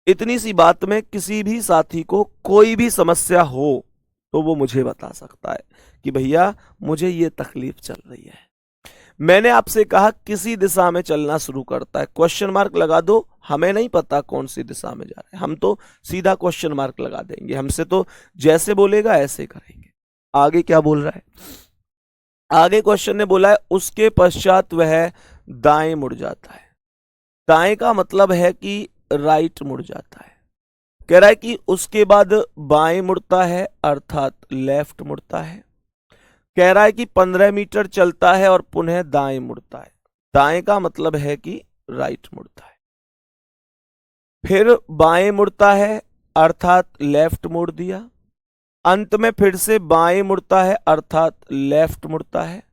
इतनी सी बात में किसी भी साथी को कोई भी समस्या हो तो वो मुझे बता सकता है कि भैया मुझे ये तकलीफ चल रही है। मैंने आपसे कहा किसी दिशा में चलना शुरू करता है, क्वेश्चन मार्क लगा दो। हमें नहीं पता कौन सी दिशा में जा रहे हैं, हम तो सीधा क्वेश्चन मार्क लगा देंगे। हमसे तो जैसे बोलेगा ऐसे करेंगे। आगे क्या बोल रहा है? आगे क्वेश्चन ने बोला है उसके पश्चात वह दाएं मुड़ जाता है। दाएं का मतलब है कि राइट मुड़ जाता है। कह रहा है कि उसके बाद बाएं मुड़ता है अर्थात लेफ्ट मुड़ता है। कह रहा है कि 15 मीटर चलता है और पुनः दाएं मुड़ता है। दाएं का मतलब है कि राइट मुड़ता है। फिर बाएं मुड़ता है अर्थात लेफ्ट मोड़ दिया। अंत में फिर से बाएं मुड़ता है अर्थात लेफ्ट मुड़ता है।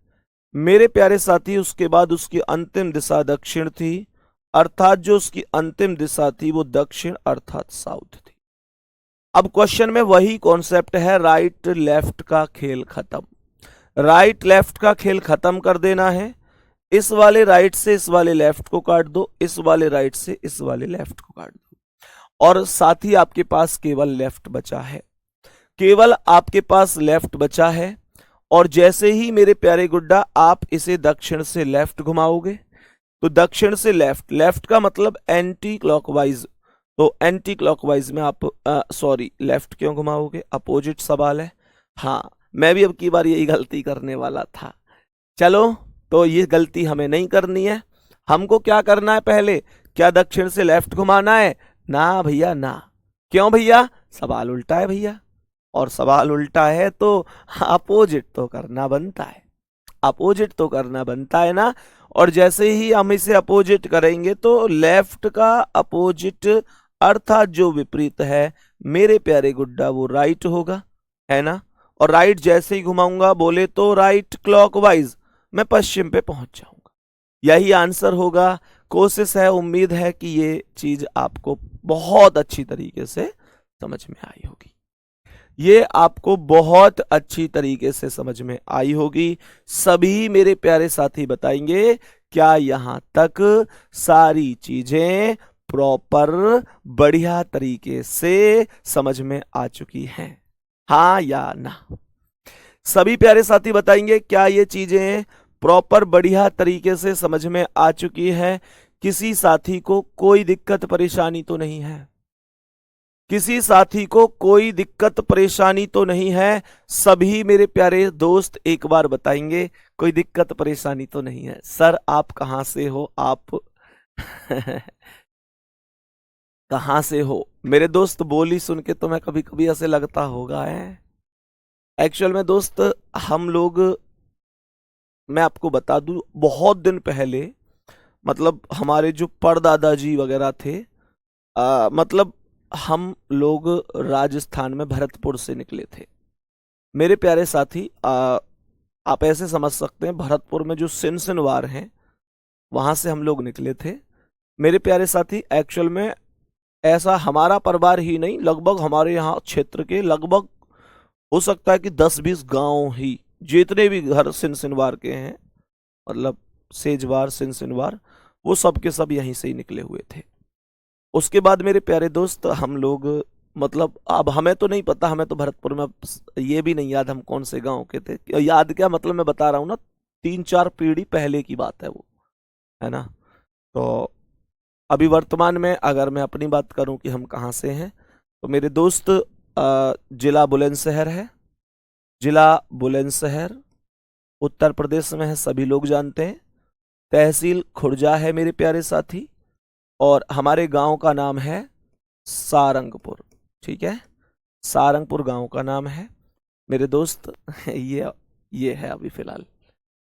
मेरे प्यारे साथी, उसके बाद उसकी अंतिम दिशा दक्षिण थी, अर्थात जो उसकी अंतिम दिशा थी वो दक्षिण अर्थात साउथ थी। अब क्वेश्चन में वही कॉन्सेप्ट है, राइट लेफ्ट का खेल खत्म। राइट लेफ्ट का खेल खत्म कर देना है। इस वाले राइट से इस वाले लेफ्ट को काट दो, इस वाले राइट से इस वाले लेफ्ट को काट दो, और साथ ही आपके पास केवल लेफ्ट बचा है। केवल आपके पास लेफ्ट बचा है। और जैसे ही मेरे प्यारे गुड्डा आप इसे दक्षिण से लेफ्ट घुमाओगे तो दक्षिण से लेफ्ट, लेफ्ट का मतलब एंटी क्लॉकवाइज, तो एंटी क्लॉकवाइज में आप सॉरी लेफ्ट क्यों घुमाओगे, अपोजिट सवाल है। हाँ, मैं भी अब की बार यही गलती करने वाला था। चलो, तो ये गलती हमें नहीं करनी है। हमको क्या करना है, पहले क्या दक्षिण से लेफ्ट घुमाना है? ना भैया ना। क्यों भैया? सवाल उल्टा है भैया, और सवाल उल्टा है तो अपोजिट तो करना बनता है। अपोजिट तो करना बनता है ना। और जैसे ही हम इसे अपोजिट करेंगे तो लेफ्ट का अपोजिट अर्थात जो विपरीत है मेरे प्यारे गुड्डा वो राइट होगा, है ना। और राइट जैसे ही घुमाऊंगा बोले तो राइट क्लॉकवाइज मैं पश्चिम पे पहुंच जाऊंगा। यही आंसर होगा। कोशिश है, उम्मीद है कि ये चीज आपको बहुत अच्छी तरीके से समझ में आई होगी। ये आपको बहुत अच्छी तरीके से समझ में आई होगी। सभी मेरे प्यारे साथी बताएंगे क्या यहां तक सारी चीजें प्रॉपर बढ़िया तरीके से समझ में आ चुकी हैं, हाँ या ना? सभी प्यारे साथी बताएंगे क्या ये चीजें प्रॉपर बढ़िया तरीके से समझ में आ चुकी है? किसी साथी को कोई दिक्कत परेशानी तो नहीं है? किसी साथी को कोई दिक्कत परेशानी तो नहीं है? सभी मेरे प्यारे दोस्त एक बार बताएंगे कोई दिक्कत परेशानी तो नहीं है। सर आप कहां से हो? आप कहां से हो मेरे दोस्त? बोली सुन के तो मैं कभी कभी ऐसे लगता होगा है। एक्चुअल में दोस्त हम लोग, मैं आपको बता दूं, बहुत दिन पहले मतलब हमारे जो परदादा जी वगैरह थे, मतलब हम लोग राजस्थान में भरतपुर से निकले थे मेरे प्यारे साथी। आप ऐसे समझ सकते हैं भरतपुर में जो सिनसिनवार हैं वहां से हम लोग निकले थे मेरे प्यारे साथी। एक्चुअल में ऐसा हमारा परिवार ही नहीं, लगभग हमारे यहाँ क्षेत्र के लगभग हो सकता है कि 10-20 गांव ही, जितने भी घर सिनसिनवार के हैं, मतलब सेजवार सिनसिनवार, वो सब के सब यहीं से ही निकले हुए थे। उसके बाद मेरे प्यारे दोस्त हम लोग, मतलब अब हमें तो नहीं पता, हमें तो भरतपुर में ये भी नहीं याद हम कौन से गांव के थे। याद क्या, मतलब मैं बता रहा हूँ ना, 3-4 पीढ़ी पहले की बात है वो, है ना। तो अभी वर्तमान में अगर मैं अपनी बात करूं कि हम कहाँ से हैं, तो मेरे दोस्त जिला बुलंदशहर है। जिला बुलंदशहर उत्तर प्रदेश में है, सभी लोग जानते हैं। तहसील खुर्जा है मेरे प्यारे साथी, और हमारे गांव का नाम है सारंगपुर। ठीक है, सारंगपुर गांव का नाम है मेरे दोस्त। ये है अभी फिलहाल,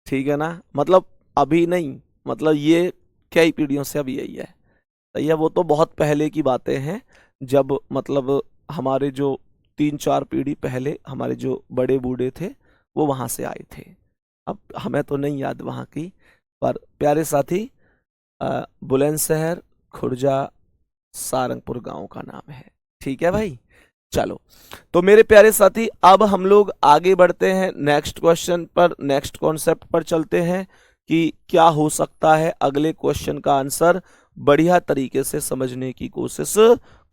ठीक है ना। मतलब अभी नहीं, मतलब ये कई पीढ़ियों से अभी यही है। सही है, वो तो बहुत पहले की बातें हैं, जब मतलब हमारे जो 3-4 पीढ़ी पहले हमारे जो बड़े बूढ़े थे वो वहां से आए थे। अब हमें तो नहीं याद वहां की, पर प्यारे साथी बुलंदशहर खुर्जा सारंगपुर गांव का नाम है। ठीक है भाई, चलो। तो मेरे प्यारे साथी अब हम लोग आगे बढ़ते हैं नेक्स्ट क्वेश्चन पर, नेक्स्ट कॉन्सेप्ट पर चलते हैं कि क्या हो सकता है अगले क्वेश्चन का आंसर। बढ़िया तरीके से समझने की कोशिश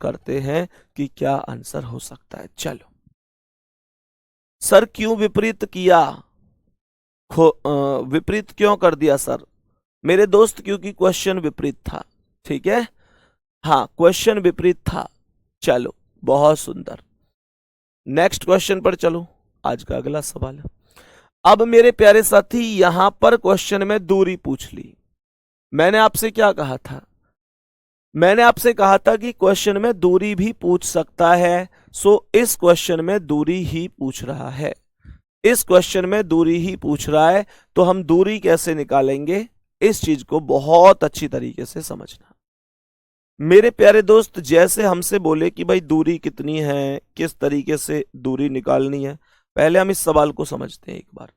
करते हैं कि क्या आंसर हो सकता है। चलो सर, क्यों विपरीत किया? विपरीत क्यों कर दिया सर? मेरे दोस्त क्योंकि क्वेश्चन विपरीत था। ठीक है, हाँ क्वेश्चन विपरीत था। चलो बहुत सुंदर, नेक्स्ट क्वेश्चन पर चलो। आज का अगला सवाल। अब मेरे प्यारे साथी यहां पर क्वेश्चन में दूरी पूछ ली। मैंने आपसे क्या कहा था मैंने आपसे कहा था कि क्वेश्चन में दूरी भी पूछ सकता है, सो इस क्वेश्चन में दूरी ही पूछ रहा है, इस क्वेश्चन में दूरी ही पूछ रहा है। तो हम दूरी कैसे निकालेंगे, इस चीज को बहुत अच्छी तरीके से समझना। मेरे प्यारे दोस्त, जैसे हमसे बोले कि भाई दूरी कितनी है, किस तरीके से दूरी निकालनी है, पहले हम इस सवाल को समझते हैं एक बार।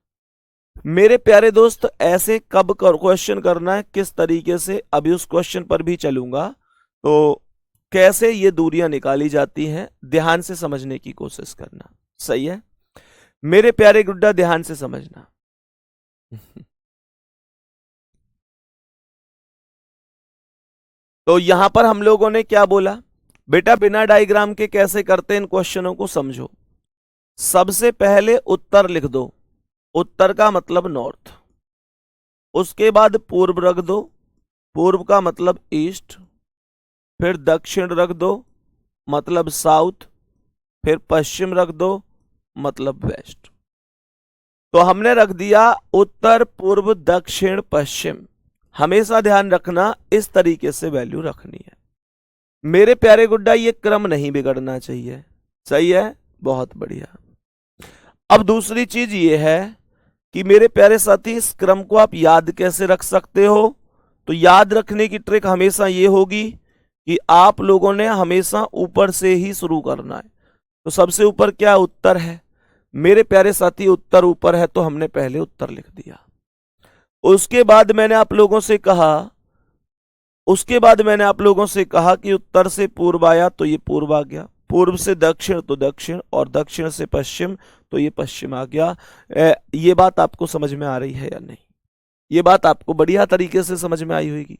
मेरे प्यारे दोस्त, ऐसे कब क्वेश्चन करना है, किस तरीके से, अभी उस क्वेश्चन पर भी चलूंगा। तो कैसे ये दूरियां निकाली जाती हैं, ध्यान से समझने की कोशिश करना। सही है मेरे प्यारे गुड्डा, ध्यान से समझना। तो यहां पर हम लोगों ने क्या बोला, बेटा बिना डायग्राम के कैसे करते हैं, इन क्वेश्चनों को समझो। सबसे पहले उत्तर लिख दो, उत्तर का मतलब नॉर्थ, उसके बाद पूर्व रख दो, पूर्व का मतलब ईस्ट, फिर दक्षिण रख दो मतलब साउथ, फिर पश्चिम रख दो मतलब वेस्ट। तो हमने रख दिया उत्तर पूर्व दक्षिण पश्चिम। हमेशा ध्यान रखना इस तरीके से वैल्यू रखनी है मेरे प्यारे गुड्डा, ये क्रम नहीं बिगड़ना चाहिए। सही है, बहुत बढ़िया। अब दूसरी चीज ये है कि मेरे प्यारे साथी, इस क्रम को आप याद कैसे रख सकते हो। तो याद रखने की ट्रिक हमेशा ये होगी कि आप लोगों ने हमेशा ऊपर से ही शुरू करना है। तो सबसे ऊपर क्या उत्तर है मेरे प्यारे साथी, उत्तर ऊपर है, तो हमने पहले उत्तर लिख दिया। उसके बाद मैंने आप लोगों से कहा कि उत्तर से पूर्व आया तो ये पूर्व आ गया, पूर्व से दक्षिण तो दक्षिण, और दक्षिण से पश्चिम तो ये पश्चिम आ गया। ये बात आपको समझ में आ रही है या नहीं? ये बात आपको बढ़िया तरीके से समझ में आई होगी।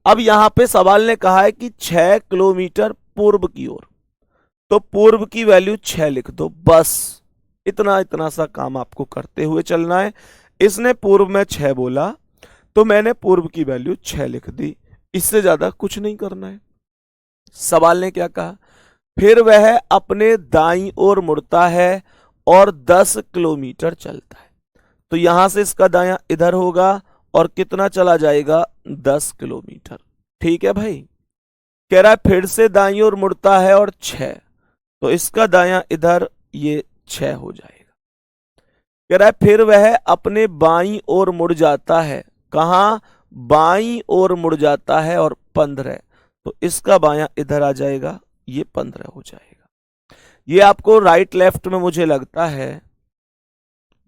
अब यहां पे सवाल ने कहा है कि 6 किलोमीटर पूर्व की ओर, तो पूर्व की वैल्यू 6 लिख दो, बस इतना इतना सा काम आपको करते हुए चलना है। इसने पूर्व में 6 बोला तो मैंने पूर्व की वैल्यू 6 लिख दी, इससे ज्यादा कुछ नहीं करना है। सवाल ने क्या कहा, फिर वह अपने दाईं ओर मुड़ता है और 10 किलोमीटर चलता है। तो यहां से इसका दायां इधर होगा और कितना चला जाएगा, 10 किलोमीटर। ठीक है भाई, कह रहा है फिर से दाईं ओर मुड़ता है और 6, तो इसका दायां इधर ये 6 हो जाएगा। कह रहा है फिर वह अपने बाईं ओर मुड़ जाता है, कहां, बाईं ओर मुड़ जाता है और 15, तो इसका बायां इधर आ जाएगा, ये 15 हो जाएगा। ये आपको राइट लेफ्ट में मुझे लगता है,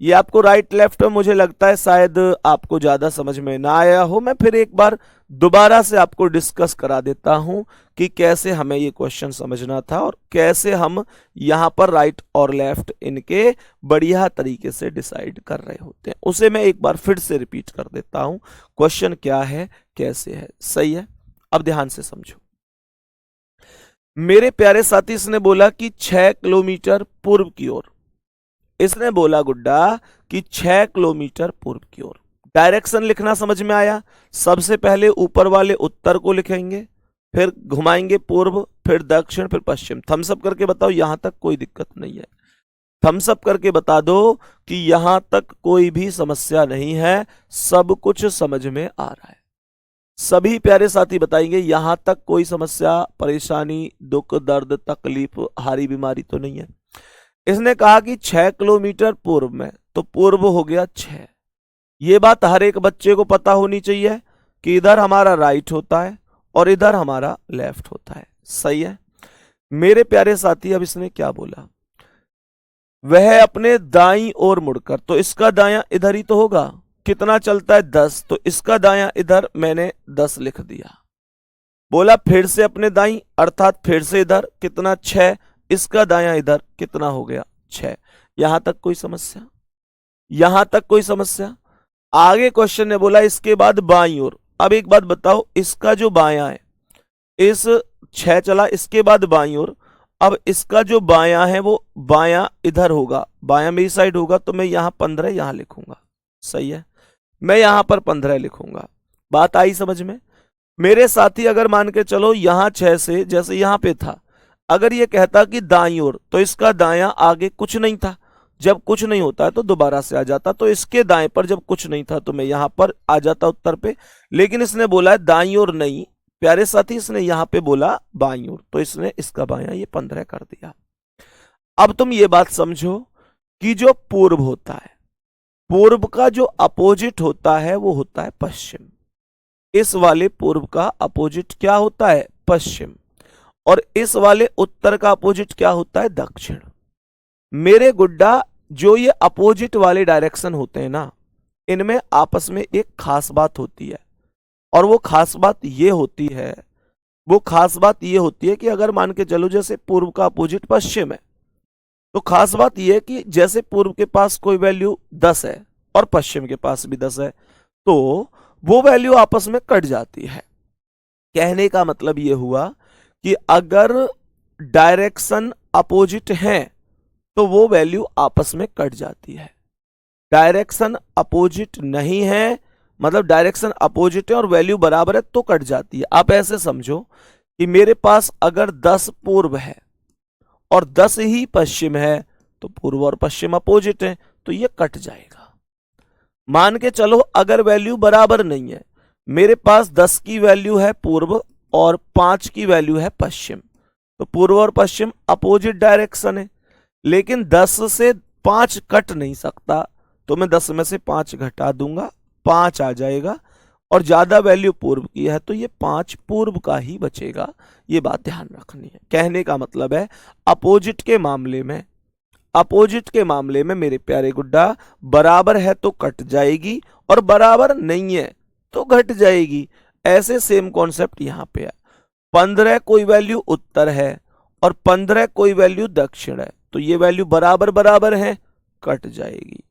ये आपको राइट लेफ्ट में मुझे लगता है शायद आपको ज्यादा समझ में ना आया हो। मैं फिर एक बार दोबारा से आपको डिस्कस करा देता हूं कि कैसे हमें ये क्वेश्चन समझना था और कैसे हम यहां पर राइट और लेफ्ट इनके बढ़िया तरीके से डिसाइड कर रहे होते हैं। उसे मैं एक बार फिर से रिपीट कर देता हूं, क्वेश्चन क्या है, कैसे है। सही है, अब ध्यान से समझो मेरे प्यारे साथी। इसने बोला कि 6 किलोमीटर पूर्व की ओर, इसने बोला गुड्डा कि 6 किलोमीटर पूर्व की ओर। डायरेक्शन लिखना समझ में आया। सबसे पहले ऊपर वाले उत्तर को लिखेंगे, फिर घुमाएंगे पूर्व, फिर दक्षिण, फिर पश्चिम। थम्स अप करके बताओ यहां तक कोई दिक्कत नहीं है। थम्स अप करके बता दो कि यहां तक कोई भी समस्या नहीं है, सब कुछ समझ में आ रहा है। सभी प्यारे साथी बताएंगे यहां तक कोई समस्या, परेशानी, दुख, दर्द, तकलीफ, हारी बीमारी तो नहीं है। इसने कहा कि 6 किलोमीटर पूर्व में, तो पूर्व हो गया 6। ये बात हर एक बच्चे को पता होनी चाहिए कि इधर हमारा राइट होता है और इधर हमारा लेफ्ट होता है। सही है मेरे प्यारे साथी। अब इसने क्या बोला, वह अपने दाईं ओर मुड़कर, तो इसका दायां इधर ही तो होगा, कितना चलता है 10, तो इसका दायां इधर मैंने 10 लिख दिया। बोला फिर से अपने दाईं, अर्थात फिर से इधर, कितना 6, इसका दायां इधर कितना हो गया 6। यहां तक कोई समस्या, यहां तक कोई समस्या। आगे क्वेश्चन ने बोला इसके बाद बाईं ओर। अब एक बात बताओ, इसका जो बायां है, इस 6 चला, इसके बाद बाईं ओर, अब इसका जो बायां है वो बायां इधर होगा, बायां मेरी साइड होगा, तो मैं यहां 15 यहां लिखूंगा। सही है, मैं यहां पर 15 लिखूंगा। बात आई समझ में मेरे साथी। अगर मान के चलो यहां 6 से, जैसे यहां पे था, अगर ये कहता कि दाईं ओर, तो इसका दायां आगे कुछ नहीं था। जब कुछ नहीं होता है तो दोबारा से आ जाता, तो इसके दाएं पर जब कुछ नहीं था तो मैं यहां पर आ जाता उत्तर पे। लेकिन इसने बोला है दाईं ओर नहीं, प्यारे साथी इसने यहां पे बोला बाईं ओर, तो इसने इसका बायां ये 15 कर दिया। अब तुम ये बात समझो कि जो पूर्व होता है, पूर्व का जो अपोजिट होता है वो होता है पश्चिम। इस वाले पूर्व का अपोजिट क्या होता है? पश्चिम। और इस वाले उत्तर का अपोजिट क्या होता है? दक्षिण। मेरे गुड्डा, जो ये अपोजिट वाले डायरेक्शन होते हैं ना, इनमें आपस में एक खास बात होती है, और वो खास बात ये होती है, कि अगर मान के चलो जैसे पूर्व का अपोजिट पश्चिम है, तो खास बात यह है कि जैसे पूर्व के पास कोई वैल्यू 10 है और पश्चिम के पास भी 10 है, तो वो वैल्यू आपस में कट जाती है। कहने का मतलब यह हुआ कि अगर डायरेक्शन अपोजिट है तो वो वैल्यू आपस में कट जाती है। डायरेक्शन अपोजिट नहीं है, मतलब डायरेक्शन अपोजिट है और वैल्यू बराबर है, तो कट जाती है। आप ऐसे समझो कि मेरे पास अगर 10 पूर्व है और 10 ही पश्चिम है, तो पूर्व और पश्चिम अपोजिट है, तो ये कट जाएगा। मान के चलो अगर वैल्यू बराबर नहीं है, मेरे पास 10 की वैल्यू है पूर्व और 5 की वैल्यू है पश्चिम, तो पूर्व और पश्चिम अपोजिट डायरेक्शन है, लेकिन 10 से 5 कट नहीं सकता, तो मैं 10 में से 5 घटा दूंगा, 5 आ जाएगा, और ज्यादा वैल्यू पूर्व की है तो ये 5 पूर्व का ही बचेगा। ये बात ध्यान रखनी है। कहने का मतलब है अपोजिट के मामले में मेरे प्यारे गुड्डा, बराबर है तो कट जाएगी और बराबर नहीं है तो घट जाएगी। ऐसे सेम कॉन्सेप्ट यहां पे है। 15 कोई वैल्यू उत्तर है और 15 कोई वैल्यू दक्षिण है, तो ये वैल्यू बराबर बराबर है, कट जाएगी।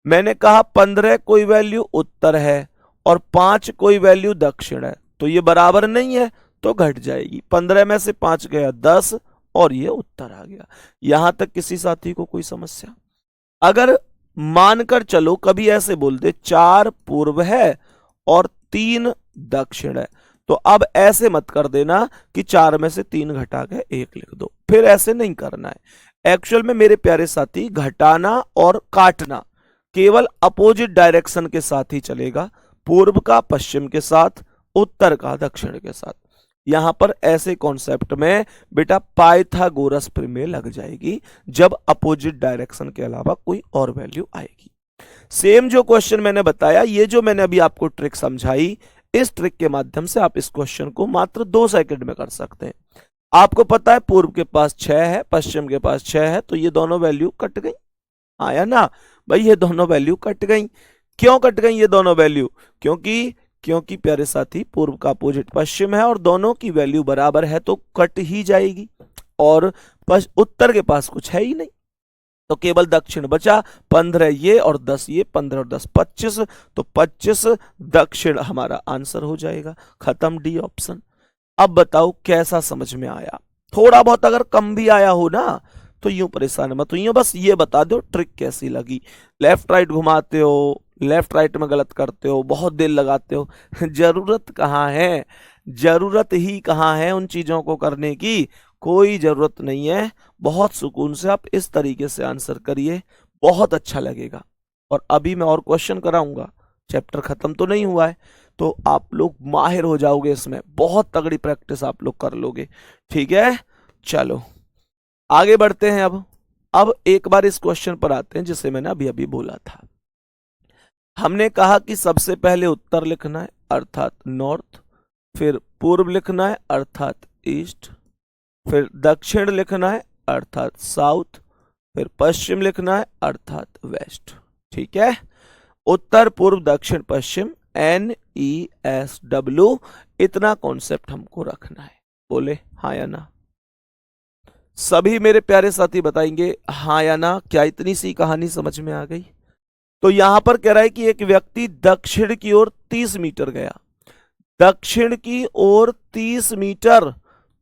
मैंने कहा 15 कोई वैल्यू उत्तर है और 5 कोई वैल्यू दक्षिण है, तो ये बराबर नहीं है तो घट जाएगी। 15 में से 5 गया 10 और ये उत्तर आ गया। यहां तक किसी साथी को कोई समस्या? अगर मानकर चलो कभी ऐसे बोल दे 4 पूर्व है और 3 दक्षिण है, तो अब ऐसे मत कर देना कि 4 में से 3 घटा के 1 लिख दो, फिर ऐसे नहीं करना है। एक्चुअल में मेरे प्यारे साथी, घटाना और काटना केवल अपोजिट डायरेक्शन के साथ ही चलेगा, पूर्व का पश्चिम के साथ, उत्तर का दक्षिण के साथ। यहां पर ऐसे कॉन्सेप्ट में बेटा पाइथागोरस प्रमेय लग जाएगी जब अपोजिट डायरेक्शन के अलावा कोई और वैल्यू आएगी। सेम जो क्वेश्चन मैंने बताया, ये जो मैंने अभी आपको ट्रिक समझाई, इस ट्रिक के माध्यम से आप इस क्वेश्चन को मात्र 2 सेकंड में कर सकते हैं। आपको पता है पूर्व के पास 6 है, पश्चिम के पास 6 है, तो ये दोनों वैल्यू कट गई। आया ना भाई, ये दोनों वैल्यू कट गई। क्यों कट गई ये दोनों वैल्यू? क्योंकि प्यारे साथी, पूर्व का अपोजिट पश्चिम है और दोनों की वैल्यू बराबर है तो कट ही जाएगी, और उत्तर के पास कुछ है ही नहीं, तो केवल दक्षिण बचा। 15 ये और 10 ये, 15 और 10 25, तो 25 दक्षिण हमारा आंसर हो जाएगा। खत्म, डी ऑप्शन। अब बताओ कैसा समझ में आया? थोड़ा बहुत अगर कम भी आया हो ना तो यूं परेशान मत हो, बस ये बता दो ट्रिक कैसी लगी। लेफ्ट राइट घुमाते हो, लेफ्ट राइट में गलत करते हो, बहुत देर लगाते हो, जरूरत कहाँ है? जरूरत ही कहाँ है उन चीजों को करने की? कोई जरूरत नहीं है। बहुत सुकून से आप इस तरीके से आंसर करिए, बहुत अच्छा लगेगा। और अभी मैं और क्वेश्चन कराऊंगा, चैप्टर खत्म तो नहीं हुआ है, तो आप लोग माहिर हो जाओगे इसमें, बहुत तगड़ी प्रैक्टिस आप लोग कर लोगे। ठीक है, चलो आगे बढ़ते हैं। अब एक बार इस क्वेश्चन पर आते हैं जिसे मैंने अभी अभी बोला था। हमने कहा कि सबसे पहले उत्तर लिखना है अर्थात नॉर्थ, फिर पूर्व लिखना है अर्थात ईस्ट, फिर दक्षिण लिखना है अर्थात साउथ, फिर पश्चिम लिखना है अर्थात वेस्ट। ठीक है, उत्तर पूर्व दक्षिण पश्चिम, NESW, इतना कॉन्सेप्ट हमको रखना है। बोले हाँ या ना? सभी मेरे प्यारे साथी बताएंगे हाँ या ना। क्या इतनी सी कहानी समझ में आ गई? तो यहां पर कह रहा है कि एक व्यक्ति दक्षिण की ओर 30 मीटर गया। दक्षिण की ओर 30 मीटर,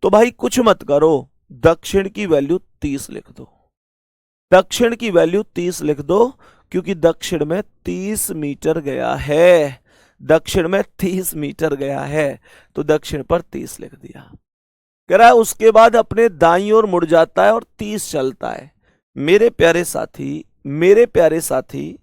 तो भाई कुछ मत करो, दक्षिण की वैल्यू 30 लिख दो। दक्षिण की वैल्यू 30 लिख दो, क्योंकि दक्षिण में 30 मीटर गया है। दक्षिण में 30 मीटर गया है, तो दक्षिण पर 30 लिख दिया। कह रहा है उसके बाद अपने दाईं ओर मुड़ जाता है और 30 चलता है। मेरे प्यारे साथी,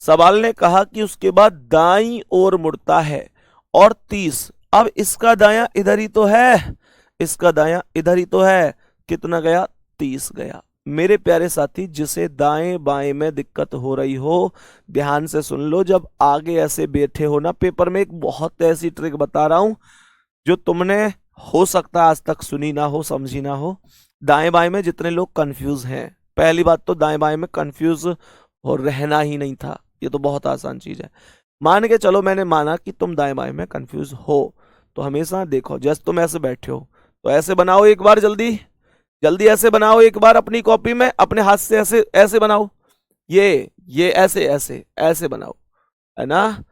सवाल ने कहा कि उसके बाद दाईं ओर मुड़ता है और 30, अब इसका दायां इधर ही तो है, इसका दायां इधर ही तो है, कितना गया 30 गया। मेरे प्यारे साथी, जिसे दाएं बाएं में दिक्कत हो रही हो, ध्यान से सुन लो। जब आगे ऐसे बैठे हो ना पेपर में, एक बहुत ऐसी ट्रिक बता रहा हूं जो तुमने हो सकता है आज तक सुनी ना हो, समझी ना हो। दाएं बाएं में जितने लोग कंफ्यूज हैं, पहली बात तो दाएं बाएं में कंफ्यूज हो रहना ही नहीं था, ये तो बहुत आसान चीज है। मान के चलो, मैंने माना कि तुम दाएं बाएं में कंफ्यूज हो, तो हमेशा देखो, जैसे तुम ऐसे बैठे हो तो ऐसे बनाओ एक बार, जल्दी जल्दी ऐसे बनाओ एक बार अपनी कॉपी में, अपने हाथ से ऐसे ऐसे बनाओ, ये ऐसे ऐसे ऐसे बनाओ, है ना,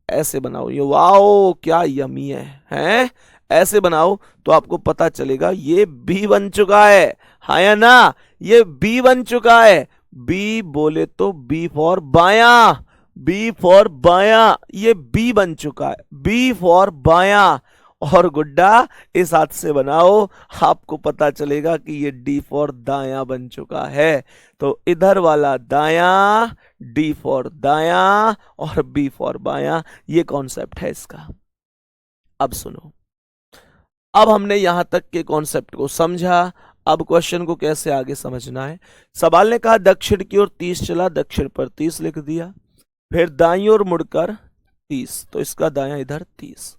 ऐसे बनाओ। ये वाओ क्या यमी है, हैं? ऐसे बनाओ तो आपको पता चलेगा ये बी बन चुका है, हाँ या ना, ये बी बन चुका है। बी बोले तो बी फॉर बाया, बी फॉर बाया, ये बी बन चुका है, बी फॉर बाया। और गुड्डा इस हाथ से बनाओ, आपको पता चलेगा कि ये डी फॉर दाया बन चुका है। तो इधर वाला दाया, डी फॉर दाया और बी फॉर बाया, ये कॉन्सेप्ट है इसका। अब सुनो, अब हमने यहां तक के कॉन्सेप्ट को समझा, अब क्वेश्चन को कैसे आगे समझना है। सवाल ने कहा दक्षिण की ओर 30 चला, दक्षिण पर 30 लिख दिया, फिर दाईं ओर मुड़कर 30, तो इसका दायां इधर 30,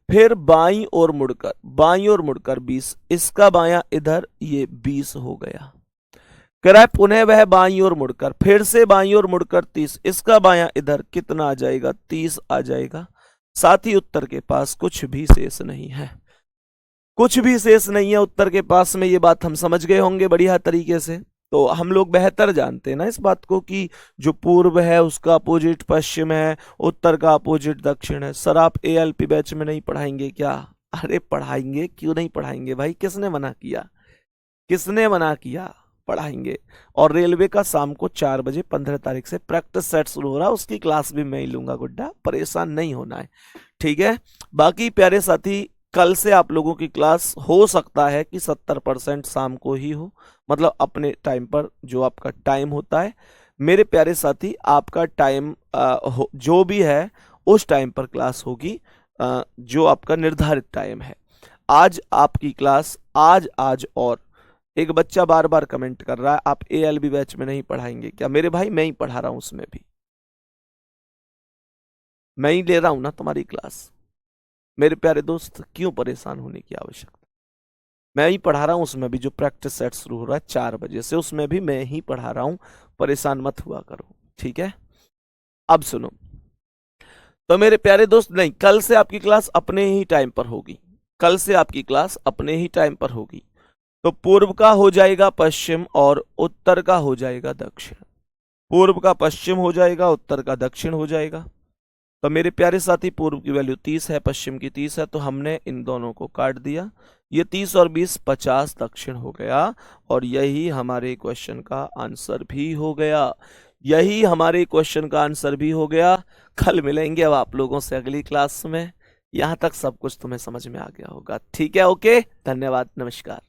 फिर बाईं ओर मुड़कर 20, इसका बायां इधर, ये 20 हो गया। कह रहा है पुनः वह बाईं ओर मुड़कर, फिर से बाईं ओर मुड़कर 30, इसका बायां इधर, कितना आ जाएगा 30 आ जाएगा। साथ ही उत्तर के पास कुछ भी शेष नहीं है, कुछ भी शेष नहीं है उत्तर के पास में। ये बात हम समझ गए होंगे बढ़िया तरीके से। तो हम लोग बेहतर जानते हैं ना इस बात को कि जो पूर्व है उसका अपोजिट पश्चिम है, उत्तर का अपोजिट दक्षिण है। सर आप एएलपी बैच में नहीं पढ़ाएंगे क्या? अरे पढ़ाएंगे, क्यों नहीं पढ़ाएंगे भाई, किसने मना किया, किसने मना किया, पढ़ाएंगे। और रेलवे का शाम को 4 बजे 15 तारीख से प्रैक्टिस सेट शुरू हो रहा है, उसकी क्लास भी मैं ही लूंगा गुड्डा, परेशान नहीं होना है, ठीक है। बाकी प्यारे साथी, कल से आप लोगों की क्लास हो सकता है कि 70% शाम को ही हो, मतलब अपने टाइम पर, जो आपका टाइम होता है। मेरे प्यारे साथी, आपका टाइम जो भी है उस टाइम पर क्लास होगी, जो आपका निर्धारित टाइम है। आज आपकी क्लास, आज और एक बच्चा बार बार कमेंट कर रहा है आप एएलबी बैच में नहीं पढ़ाएंगे क्या? मेरे भाई मैं ही पढ़ा रहा हूं, उसमें भी मैं ही ले रहा हूं ना तुम्हारी क्लास। मेरे प्यारे दोस्त, क्यों परेशान होने की आवश्यकता, मैं ही पढ़ा रहा हूं उसमें भी। जो प्रैक्टिस सेट शुरू हो रहा है 4 बजे से, उसमें भी मैं ही पढ़ा रहा हूं, परेशान मत हुआ करो, ठीक है। अब सुनो, तो मेरे प्यारे दोस्त, नहीं, कल से आपकी क्लास अपने ही टाइम पर होगी, कल से आपकी क्लास अपने ही टाइम पर होगी। तो पूर्व का हो जाएगा पश्चिम और उत्तर का हो जाएगा दक्षिण, पूर्व का पश्चिम हो जाएगा, उत्तर का दक्षिण हो जाएगा। तो मेरे प्यारे साथी, पूर्व की वैल्यू 30 है, पश्चिम की 30 है, तो हमने इन दोनों को काट दिया। ये 30 और 20 50 दक्षिण हो गया, और यही हमारे क्वेश्चन का आंसर भी हो गया, यही हमारे क्वेश्चन का आंसर भी हो गया। कल मिलेंगे अब आप लोगों से अगली क्लास में। यहां तक सब कुछ तुम्हें समझ में आ गया होगा, ठीक है, ओके, धन्यवाद, नमस्कार।